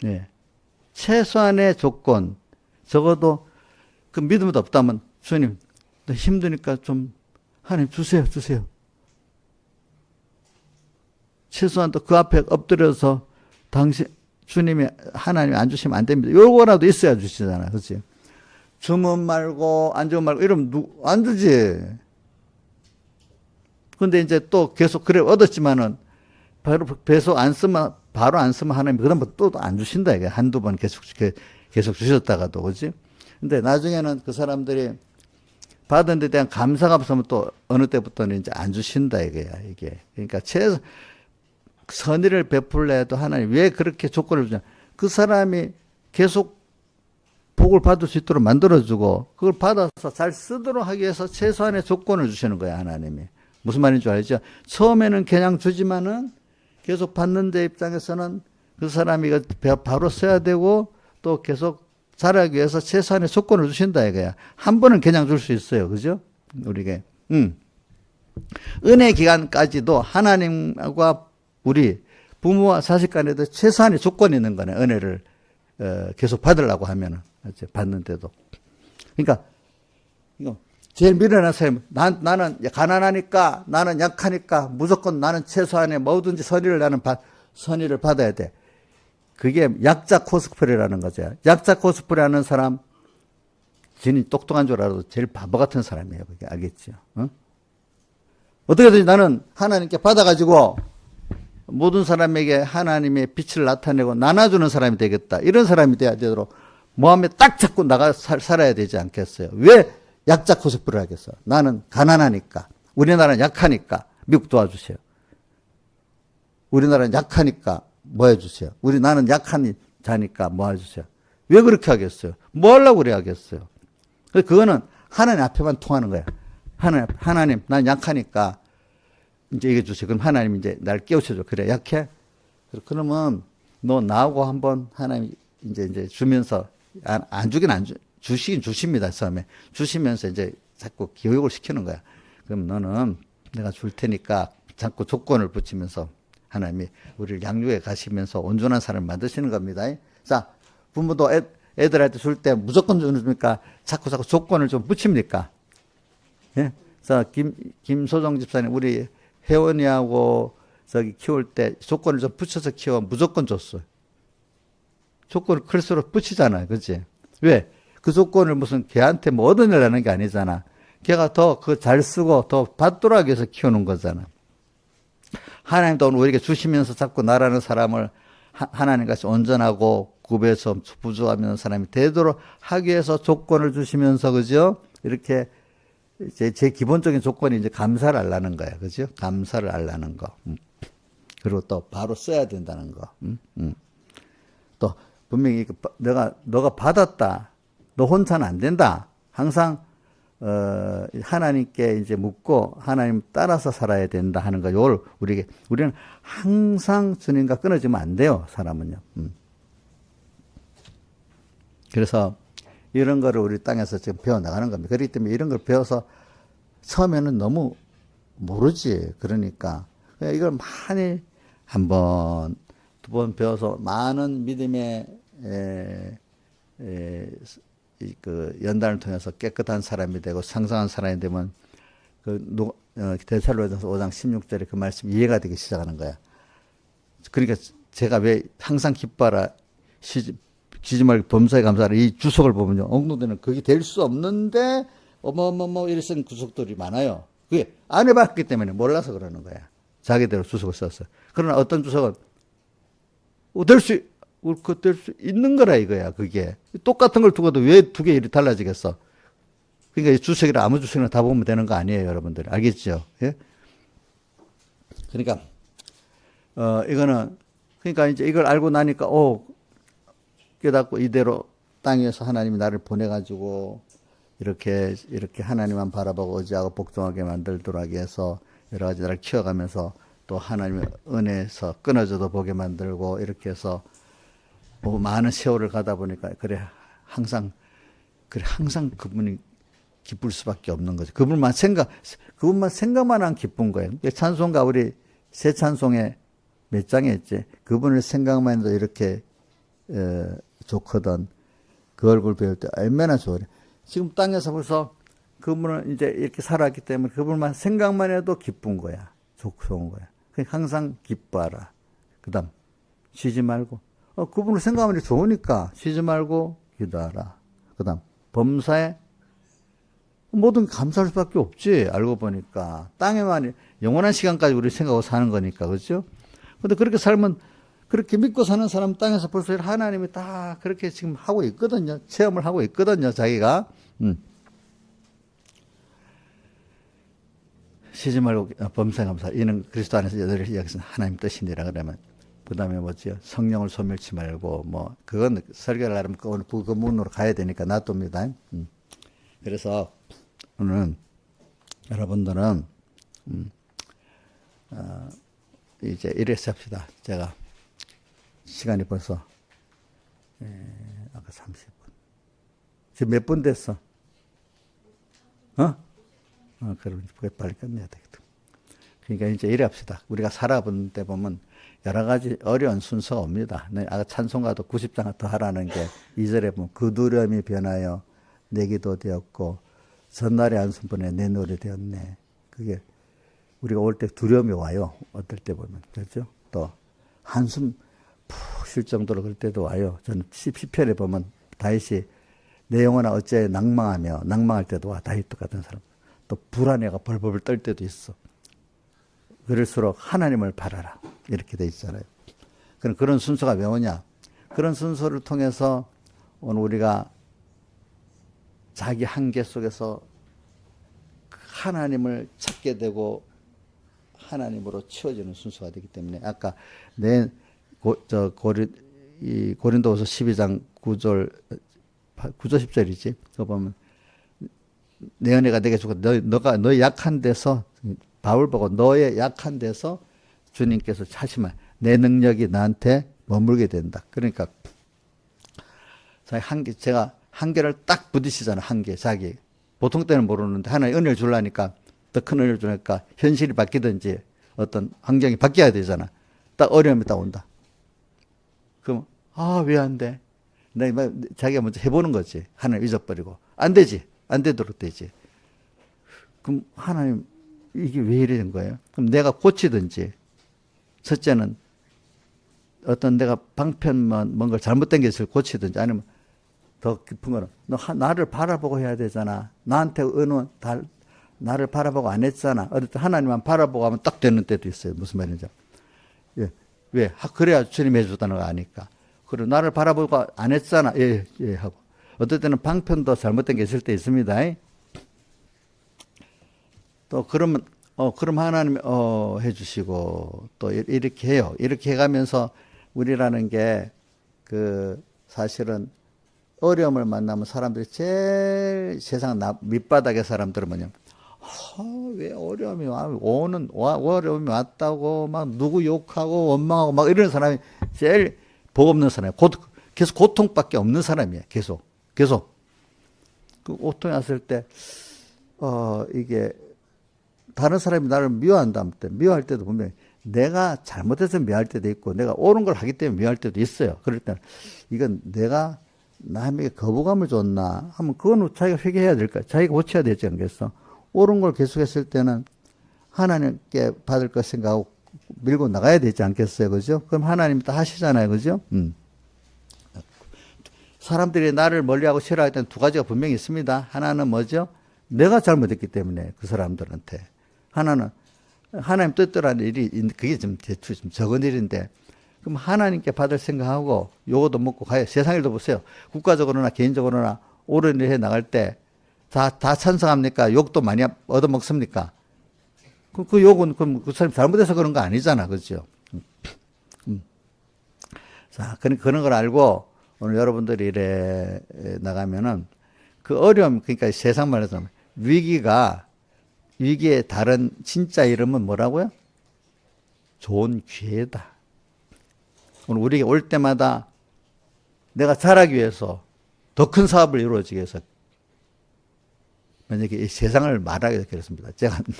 Speaker 2: 예. 최소한의 조건, 적어도 그 믿음도 없다면 주님 나 힘드니까 좀 하나님 주세요. 최소한 또 그 앞에 엎드려서 주님이 하나님이 안 주시면 안 됩니다. 요거라도 있어야 주시잖아요. 그렇지? 주면 말고 안 주면 말고 이러면 안 주지. 근데 이제 또 계속 그래 얻었지만은 바로 바로 안 쓰면 하나님이 그다음부터 또 안 주신다. 이게 한두 번 계속 주셨다가도. 그렇지? 근데 나중에는 그 사람들이 받은 데 대한 감사가 없으면 또 어느 때부터는 이제 안 주신다 이게. 그러니까 선의를 베풀려 해도 하나님 왜 그렇게 조건을 주냐. 그 사람이 계속 복을 받을 수 있도록 만들어주고 그걸 받아서 잘 쓰도록 하기 위해서 최소한의 조건을 주시는 거야, 하나님이. 무슨 말인 줄 알죠? 처음에는 그냥 주지만은 계속 받는 데 입장에서는 그 사람이 바로 써야 되고 또 계속 자라기 위해서 최소한의 조건을 주신다 이거야. 한 번은 그냥 줄 수 있어요. 그죠? 우리에게. 은혜 기간까지도 하나님과 우리 부모와 자식 간에도 최소한의 조건이 있는 거네. 은혜를 계속 받으려고 하면은 받는데도. 그러니까 이거 제일 미련한 사람이 나는 가난하니까 나는 약하니까 무조건 나는 최소한의 뭐든지 선의를 받아야 돼. 그게 약자 코스프레라는 거죠. 약자 코스프레 하는 사람 지는 똑똑한 줄 알아도 제일 바보 같은 사람이에요. 그게 알겠죠? 어? 어떻게든지 나는 하나님께 받아가지고 모든 사람에게 하나님의 빛을 나타내고 나눠주는 사람이 되겠다. 이런 사람이 돼야 되도록 모함에 딱 잡고 살아야 되지 않겠어요? 왜 약자 코스프레를 하겠어? 나는 가난하니까. 우리나라는 약하니까. 미국 도와주세요. 우리나라는 약하니까 뭐 해주세요. 나는 약한 자니까 뭐 해주세요. 왜 그렇게 하겠어요? 뭐 하려고 그래 하겠어요? 그거는 하나님 앞에만 통하는 거야. 하나님, 난 약하니까 이제 이게 주세요. 그럼 하나님 이제 날 깨우쳐줘. 그래, 약해? 그러면 너 나하고 한번 하나님 이제 주면서, 주시긴 주십니다. 처음에. 주시면서 이제 자꾸 교육을 시키는 거야. 그럼 너는 내가 줄 테니까 자꾸 조건을 붙이면서 하나님이 우리를 양육해 가시면서 온전한 사람을 만드시는 겁니다. 자, 부모도 애들한테 줄 때 무조건 주니까 자꾸 조건을 좀 붙입니까? 예? 자, 김소정 집사님, 우리 혜원이하고 저기 키울 때 조건을 좀 붙여서 키워 무조건 줬어요. 조건을 클수록 붙이잖아요. 그치? 왜? 그 조건을 무슨 걔한테 뭐 얻어내려는 게 아니잖아. 걔가 더 그거 잘 쓰고 더 받도록 하기 위해서 키우는 거잖아. 하나님도 오늘 우리에게 주시면서 자꾸 나라는 사람을 하나님같이 온전하고 구별해서 부족하면 사람이 되도록 하기 위해서 조건을 주시면서, 그죠? 이렇게 제 기본적인 조건이 이제 감사를 하려는 거야. 그죠? 감사를 하려는 거. 그리고 또 바로 써야 된다는 거. 또 분명히 너가 받았다. 너 혼자는 안 된다. 항상 하나님께 이제 묻고 하나님 따라서 살아야 된다 하는 거. 우리는 항상 주님과 끊어지면 안 돼요. 사람은요. 그래서 이런 거를 우리 땅에서 지금 배워나가는 겁니다. 그렇기 때문에 이런 걸 배워서 처음에는 너무 모르지. 그러니까 이걸 많이 한 번, 두 번 배워서 많은 믿음의 그 연단을 통해서 깨끗한 사람이 되고 상상한 사람이 되면 데살로니가서 5장 16절에 그 말씀 이해가 되기 시작하는 거야. 그러니까 제가 왜 항상 기뻐하라, 쉬지 말고 범사에 감사하라, 이 주석을 보면요, 엉뚱되는 그게 될 수 없는데 이렇게 쓴 구석들이 많아요. 그게 안 해봤기 때문에 몰라서 그러는 거야. 자기대로 주석을 썼어. 그러나 어떤 주석은 될 수 있는 거라 이거야. 그게 똑같은 걸 두고도 왜 두 개 이렇게 달라지겠어? 그러니까 주석이라 아무 주석이나 다 보면 되는 거 아니에요, 여러분들. 알겠죠? 예? 그러니까 이거는, 그러니까 이제 이걸 알고 나니까 깨닫고 이대로 땅에서 하나님이 나를 보내가지고 이렇게 하나님만 바라보고 의지하고 복종하게 만들도록 하기 위해서 여러 가지 나를 키워가면서 또 하나님의 은혜에서 끊어져도 보게 만들고 이렇게 해서 많은 세월을 가다 보니까 항상 그분이 기쁠 수밖에 없는 거죠. 그분만 생각만 하면 기쁜 거예요. 찬송가 우리 새 찬송에 몇 장에 있지? 그분을 생각만 해도 이렇게 좋거든. 그 얼굴 배울 때 얼마나 좋으래. 지금 땅에서 벌써 그분은 이제 이렇게 살았기 때문에 그분만 생각만 해도 기쁜 거야. 좋은 거야. 항상 기뻐하라. 그 다음, 쉬지 말고. 그분을 생각하면 좋으니까 쉬지 말고 기도하라. 그 다음, 범사에 모든 감사할 수밖에 없지. 알고 보니까. 땅에만 영원한 시간까지 우리 생각하고 사는 거니까. 그렇죠? 근데 그렇게 살면, 그렇게 믿고 사는 사람 땅에서 벌써 하나님이 다 그렇게 지금 하고 있거든요. 체험을 하고 있거든요. 자기가. 쉬지 말고 범사에 감사. 이는 그리스도 안에서 여기서 하나님 뜻이니라. 그러면 그 다음에 뭐지요? 성령을 소멸치 말고 그건 설교를 하려면 오늘 그 문으로 가야 되니까 놔둡니다. 그래서 오늘은 여러분들은 이제 이래서 합시다. 제가 시간이 벌써 아까 30분. 지금 몇 분 됐어? 그럼 빨리 끝내야 되겠다. 그러니까 이제 이래 합시다. 우리가 살아본 때 보면 여러 가지 어려운 순서가 옵니다. 아까 찬송가도 90장 더 하라는 게 2절에 보면 그 두려움이 변하여 내기도 되었고 전날의 한숨뿐에 내 노래 되었네. 그게 우리가 올 때 두려움이 와요. 어떨 때 보면. 그렇죠? 또 한숨 푹 쉴 정도로 그럴 때도 와요. 저는 시편에 보면 다윗이 내 영혼아 어째 낭망할 때도 와. 다윗 같은 사람. 또 불안해가 벌벌 떨 때도 있어. 그럴수록 하나님을 바라라. 이렇게 돼 있잖아요. 그런 순서가 왜 오냐? 그런 순서를 통해서 오늘 우리가 자기 한계 속에서 하나님을 찾게 되고 하나님으로 치워지는 순서가 되기 때문에 아까 고린도후서 12장 9절 10절이지. 그거 보면 내 은혜가 내게 주고 너의 약한 데서 바울 보고 너의 약한 데서 주님께서 하시면 내 능력이 나한테 머물게 된다. 그러니까 제가 한계를 딱 부딪히잖아. 한계 자기 보통 때는 모르는데 하나님 은혜를 주려니까 더 큰 은혜를 주니까 현실이 바뀌든지 어떤 환경이 바뀌어야 되잖아. 딱 어려움이 딱 온다. 그럼 왜 안 돼? 자기가 먼저 해보는 거지. 하나님 잊어버리고 안 되지. 안 되도록 되지. 그럼 하나님 이게 왜 이래 된 거예요? 그럼 내가 고치든지 첫째는 어떤 내가 방편만 뭔가 잘못된 게 있을 고치든지 아니면 더 깊은 거는 너 나를 바라보고 해야 되잖아. 나한테 나를 바라보고 안 했잖아. 어쨌든 하나님만 바라보고 하면 딱 되는 때도 있어요. 무슨 말인지. 예. 왜? 그래야 주님이 해주다는 거 아니까. 그리고 나를 바라보고 안 했잖아. 예, 하고. 어떨 때는 방편도 잘못된 게 있을 때 있습니다. 또 그럼 하나님 해주시고 또 이렇게 해요. 이렇게 해가면서 우리라는 게 사실은 어려움을 만나면 사람들이 제일 세상 밑바닥의 사람들은 뭐냐? 왜 어려움이 어려움이 왔다고 막 누구 욕하고 원망하고 막 이런 사람이 제일 복 없는 사람이에요. 계속 고통밖에 없는 사람이에요. 계속. 그 고통이 왔을 때, 이게 다른 사람이 나를 미워할 때도 분명히 내가 잘못해서 미워할 때도 있고 내가 옳은 걸 하기 때문에 미워할 때도 있어요. 그럴 때는 이건 내가 남에게 거부감을 줬나 하면 그건 자기가 회개해야 될 거야. 자기가 고쳐야 되지 않겠어? 옳은 걸 계속했을 때는 하나님께 받을 것 생각하고 밀고 나가야 되지 않겠어요? 그죠? 그럼 하나님이 다 하시잖아요. 그죠? 사람들이 나를 멀리하고 싫어할 때는 두 가지가 분명히 있습니다. 하나는 뭐죠? 내가 잘못했기 때문에 그 사람들한테. 하나는 하나님 뜻대로 하는 일이 그게 좀 대충 좀 적은 일인데 그럼 하나님께 받을 생각하고 요거도 먹고 가요. 세상 일도 보세요. 국가적으로나 개인적으로나 옳은 일 해 나갈 때 다 찬성합니까? 욕도 많이 얻어먹습니까? 그 욕은 그 사람이 잘못해서 그런 거 아니잖아. 그죠? 자, 그런 걸 알고 오늘 여러분들이 이래 나가면은 그 어려움, 그러니까 세상 말해서 위기의 다른 진짜 이름은 뭐라고요? 좋은 기회다. 오늘 우리에게 올 때마다 내가 자라기 위해서 더 큰 사업을 이루어지기 위해서 만약에 이 세상을 말하게 되겠습니다.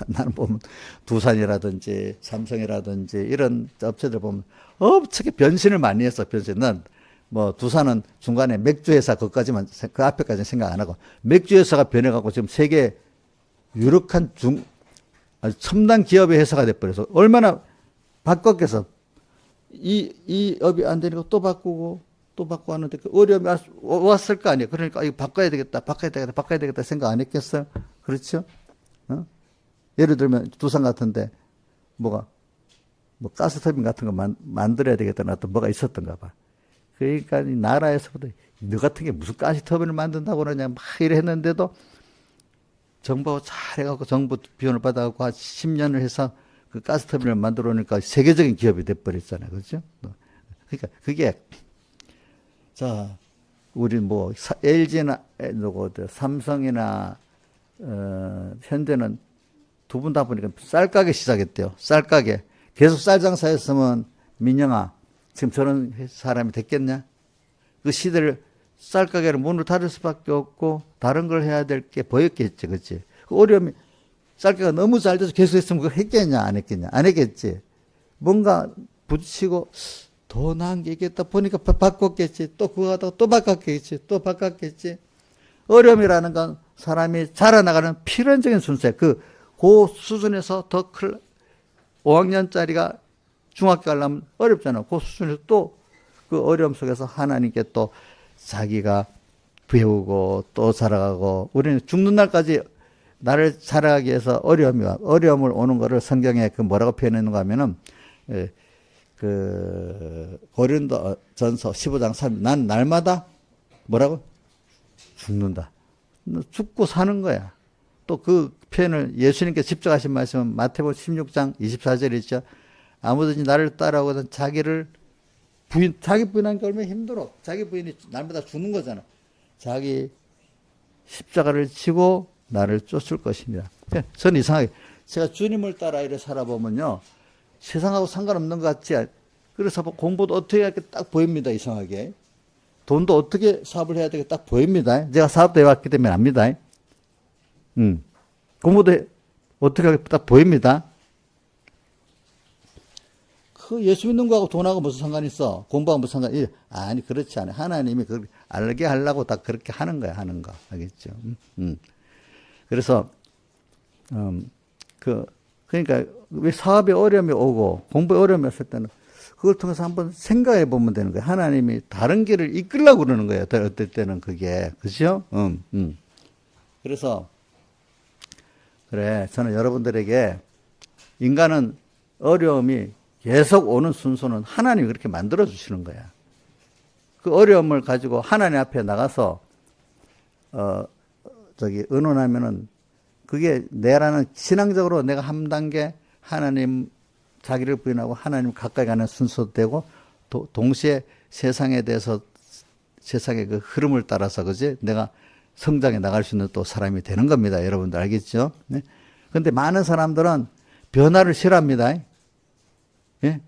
Speaker 2: 나는 보면 두산이라든지 삼성이라든지 이런 업체들 보면 엄청나게 변신을 많이 했어. 난 뭐 두산은 중간에 맥주회사 그 앞에까지는 생각 안 하고 맥주회사가 변해갖고 지금 세계 유력한 아주 첨단 기업의 회사가 돼버려서 얼마나 바꿨겠어. 이 업이 안 되니까 또 바꾸고 하는데 그 어려움이 왔을 거 아니에요. 그러니까 이거 바꿔야 되겠다 생각 안 했겠어요? 그렇죠? 예를 들면 두산 같은데 뭐 가스터빈 같은 거 만들어야 되겠다는 어떤 뭐가 있었던가 봐. 그러니까 이 나라에서부터 너 같은 게 무슨 가스터빈을 만든다고 그러냐 막 이래 했는데도 정부가 잘 해갖고 정부 비용을 받아갖고 한 10년을 해서 그 가스터빈을 만들어 놓으니까 세계적인 기업이 돼버렸잖아요. 그렇죠? 그러니까 그게 자, 우리 LG나 삼성이나 현대는 두 분 다 보니까 쌀가게 시작했대요. 쌀가게. 계속 쌀 장사했으면 민영아 지금 저런 사람이 됐겠냐? 그 시대를 쌀가게를 문을 닫을 수밖에 없고 다른 걸 해야 될 게 보였겠지. 그렇지? 그 어려움이 쌀가게가 너무 잘 돼서 계속 했으면 그걸 했겠냐? 안 했겠냐? 안 했겠지. 뭔가 부딪히고 더 나은 게 있겠다 보니까 바꿨겠지. 또 그거 하다가 또 바꿨겠지. 어려움이라는 건 사람이 자라나가는 필연적인 순서에 그 수준에서 더 클, 5학년짜리가 중학교 가려면 어렵잖아. 그 수준에서 또 그 어려움 속에서 하나님께 또 자기가 배우고 또 자라가고 우리는 죽는 날까지 나를 자라가기 위해서 어려움을 오는 거를 성경에 그 뭐라고 표현했는가 하면은 그 고린도 전서 15장 3, 난 날마다 뭐라고? 죽는다. 죽고 사는 거야. 또 그 표현을 예수님께서 직접 하신 말씀은 마태복음 16장 24절에 있죠. 아무든지 나를 따라오거든 자기 부인하는 게 얼마나 힘들어. 자기 부인이 날마다 죽는 거잖아. 자기 십자가를 지고 나를 쫓을 것입니다. 저는 이상하게 제가 주님을 따라 이래 살아보면요. 세상하고 상관없는 것 같지. 그래서 공부도 어떻게 해야 할게 딱 보입니다. 이상하게. 돈도 어떻게 사업을 해야 되게 딱 보입니다. 제가 사업도 해왔기 때문에 압니다. 공부도 어떻게 하게 딱 보입니다. 그 예수 믿는 거하고 돈하고 무슨 상관이 있어? 공부하고 무슨 상관이? 아니 그렇지 않아요. 하나님이 그렇게 알게 하려고 다 그렇게 하는 거야. 하는 거. 알겠죠? 그래서 그러니까 왜 사업에 어려움이 오고 공부에 어려움이 왔을 때는 그걸 통해서 한번 생각해 보면 되는 거예요. 하나님이 다른 길을 이끌려고 그러는 거예요. 어떨 때는 그게. 그죠? 그래서 그래. 저는 여러분들에게 인간은 어려움이 계속 오는 순서는 하나님이 그렇게 만들어 주시는 거야. 그 어려움을 가지고 하나님 앞에 나가서 의논하면은 그게 내라는 신앙적으로 내가 한 단계 하나님 자기를 부인하고 하나님 가까이 가는 순서도 되고 동시에 세상에 대해서 세상의 그 흐름을 따라서 그지 내가 성장해 나갈 수 있는 또 사람이 되는 겁니다. 여러분들 알겠죠? 네? 근데 많은 사람들은 변화를 싫어합니다. 예?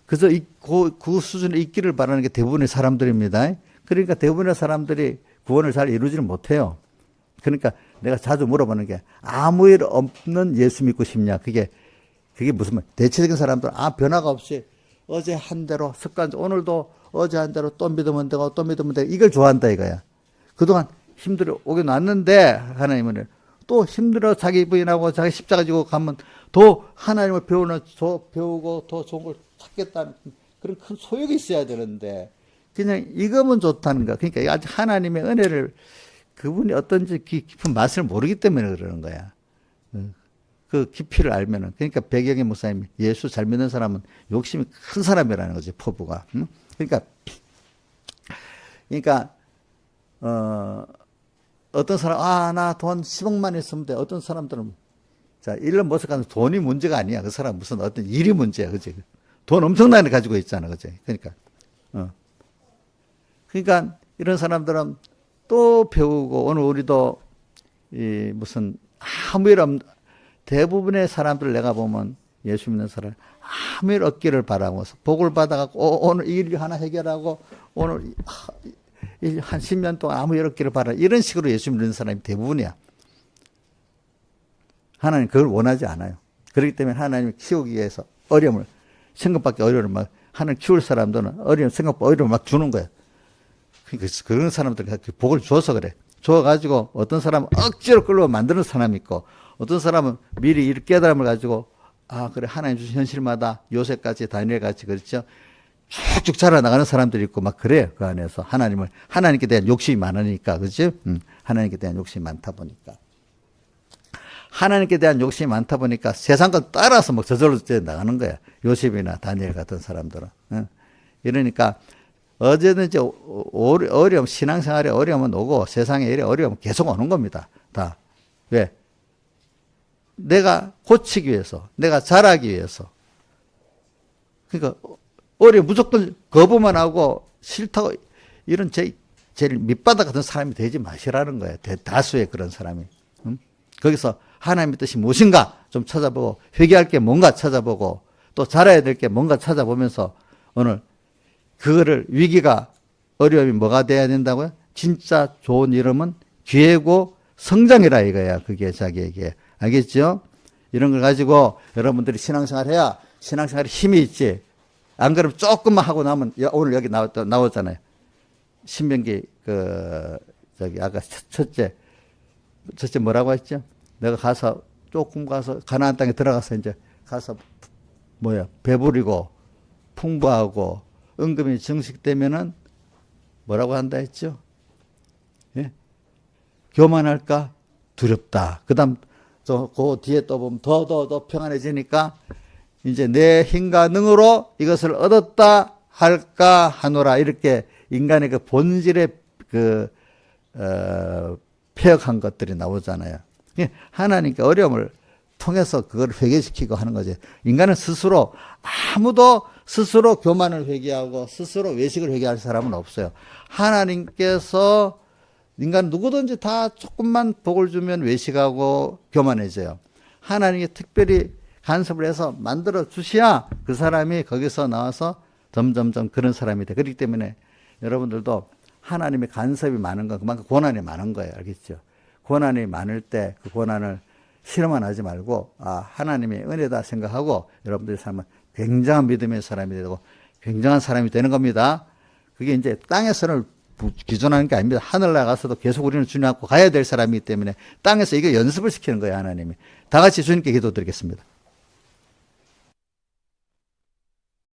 Speaker 2: 그래서 그 수준에 있기를 바라는 게 대부분의 사람들입니다. 그러니까 대부분의 사람들이 구원을 잘 이루지는 못해요. 그러니까 내가 자주 물어보는 게 아무 일 없는 예수 믿고 싶냐? 그게 무슨 말? 대체적인 사람들은 변화가 없이 어제 한 대로 오늘도 어제 한 대로 또 믿으면 되고 또 믿으면 되고 이걸 좋아한다 이거야. 그동안 힘들어 오긴 왔는데 하나님은 또 힘들어 자기 부인하고 자기 십자가 지고 가면 더 하나님을 배우고 더 좋은 걸 찾겠다는 그런 큰 소욕이 있어야 되는데 그냥 이거면 좋다는 거야. 그러니까 아직 하나님의 은혜를 그분이 어떤지 깊은 맛을 모르기 때문에 그러는 거야. 그 깊이를 알면은 그러니까 백영애 목사님이 예수 잘 믿는 사람은 욕심이 큰 사람이라는 거지 포부가. 그러니까 어떤 사람 나 돈 10억만 있으면 돼. 어떤 사람들은 자 1년 못가는 돈이 문제가 아니야. 그 사람 무슨 어떤 일이 문제야, 그지? 돈 엄청나게 가지고 있잖아, 그지? 그러니까 이런 사람들은 또 배우고 오늘 우리도 이 무슨 아무 일 없는 대부분의 사람들 내가 보면 예수 믿는 사람 아무 일 없기를 바라고 복을 받아갖고 오늘 이 일 하나 해결하고 오늘 한 10년 동안 아무 일 없기를 바라 이런 식으로 예수 믿는 사람이 대부분이야. 하나님 그걸 원하지 않아요. 그렇기 때문에 하나님이 키우기 위해서 어려움을 생각밖에 어려움을 막 하나님 키울 사람들은 생각보다 어려움을 막 주는 거야. 그러니까 그런 사람들 복을 줘서 그래. 줘가지고 어떤 사람은 억지로 끌고 만드는 사람이 있고 어떤 사람은 미리 이 깨달음을 가지고 그래 하나님 주신 현실마다 요새까지 다니엘같이 그렇죠. 쭉쭉 자라나가는 사람들이 있고 막 그래요. 그 안에서 하나님께 대한 욕심이 많으니까 그렇지? 하나님께 대한 욕심이 많다 보니까 하나님께 대한 욕심이 많다 보니까 세상과 따라서 막 저절로 나가는 거야. 요셉이나 다니엘 같은 사람들은. 이러니까 어제든지 어려움, 신앙생활에 어려움은 오고 세상에 이래 어려움은 계속 오는 겁니다. 다. 왜? 내가 고치기 위해서, 내가 자라기 위해서. 그러니까 어려움 무조건 거부만 하고 싫다고 이런 제일 밑바닥 같은 사람이 되지 마시라는 거예요. 다수의 그런 사람이. 거기서 하나님의 뜻이 무엇인가 좀 찾아보고 회개할 게 뭔가 찾아보고 또 잘해야 될 게 뭔가 찾아보면서 오늘 그거를 위기가 어려움이 뭐가 돼야 된다고요? 진짜 좋은 이름은 기회고 성장이라 이거야. 그게 자기에게. 알겠죠? 이런 걸 가지고 여러분들이 신앙생활 해야 신앙생활에 힘이 있지. 안 그러면 조금만 하고 나면 오늘 여기 나왔잖아요. 신명기 아까 첫째 첫째 뭐라고 했죠? 내가 가서 조금 가서 가나안 땅에 들어가서 이제 가서 배부리고 풍부하고 은금이 증식되면은 뭐라고 한다 했죠? 예? 교만할까? 두렵다. 그다음 그 뒤에 또 보면 더 평안해지니까 이제 내 힘과 능으로 이것을 얻었다 할까 하노라. 이렇게 인간의 그 본질의 폐역한 것들이 나오잖아요. 하나님께 어려움을 통해서 그걸 회개시키고 하는 거지. 인간은 스스로 아무도 스스로 교만을 회개하고 스스로 외식을 회개할 사람은 없어요. 하나님께서 인간 누구든지 다 조금만 복을 주면 외식하고 교만해져요. 하나님이 특별히 간섭을 해서 만들어 주셔야 그 사람이 거기서 나와서 점점점 그런 사람이 돼. 그렇기 때문에 여러분들도 하나님의 간섭이 많은 건 그만큼 고난이 많은 거예요. 알겠죠? 고난이 많을 때 그 고난을 실험만 하지 말고 하나님의 은혜다 생각하고 여러분들의 삶은 굉장한 믿음의 사람이 되고 굉장한 사람이 되는 겁니다. 그게 이제 땅에서는 기존하는 게 아닙니다. 하늘 나가서도 계속 우리는 주님 앞고 가야 될 사람이기 때문에 땅에서 이게 연습을 시키는 거예요. 하나님이. 다 같이 주님께 기도드리겠습니다.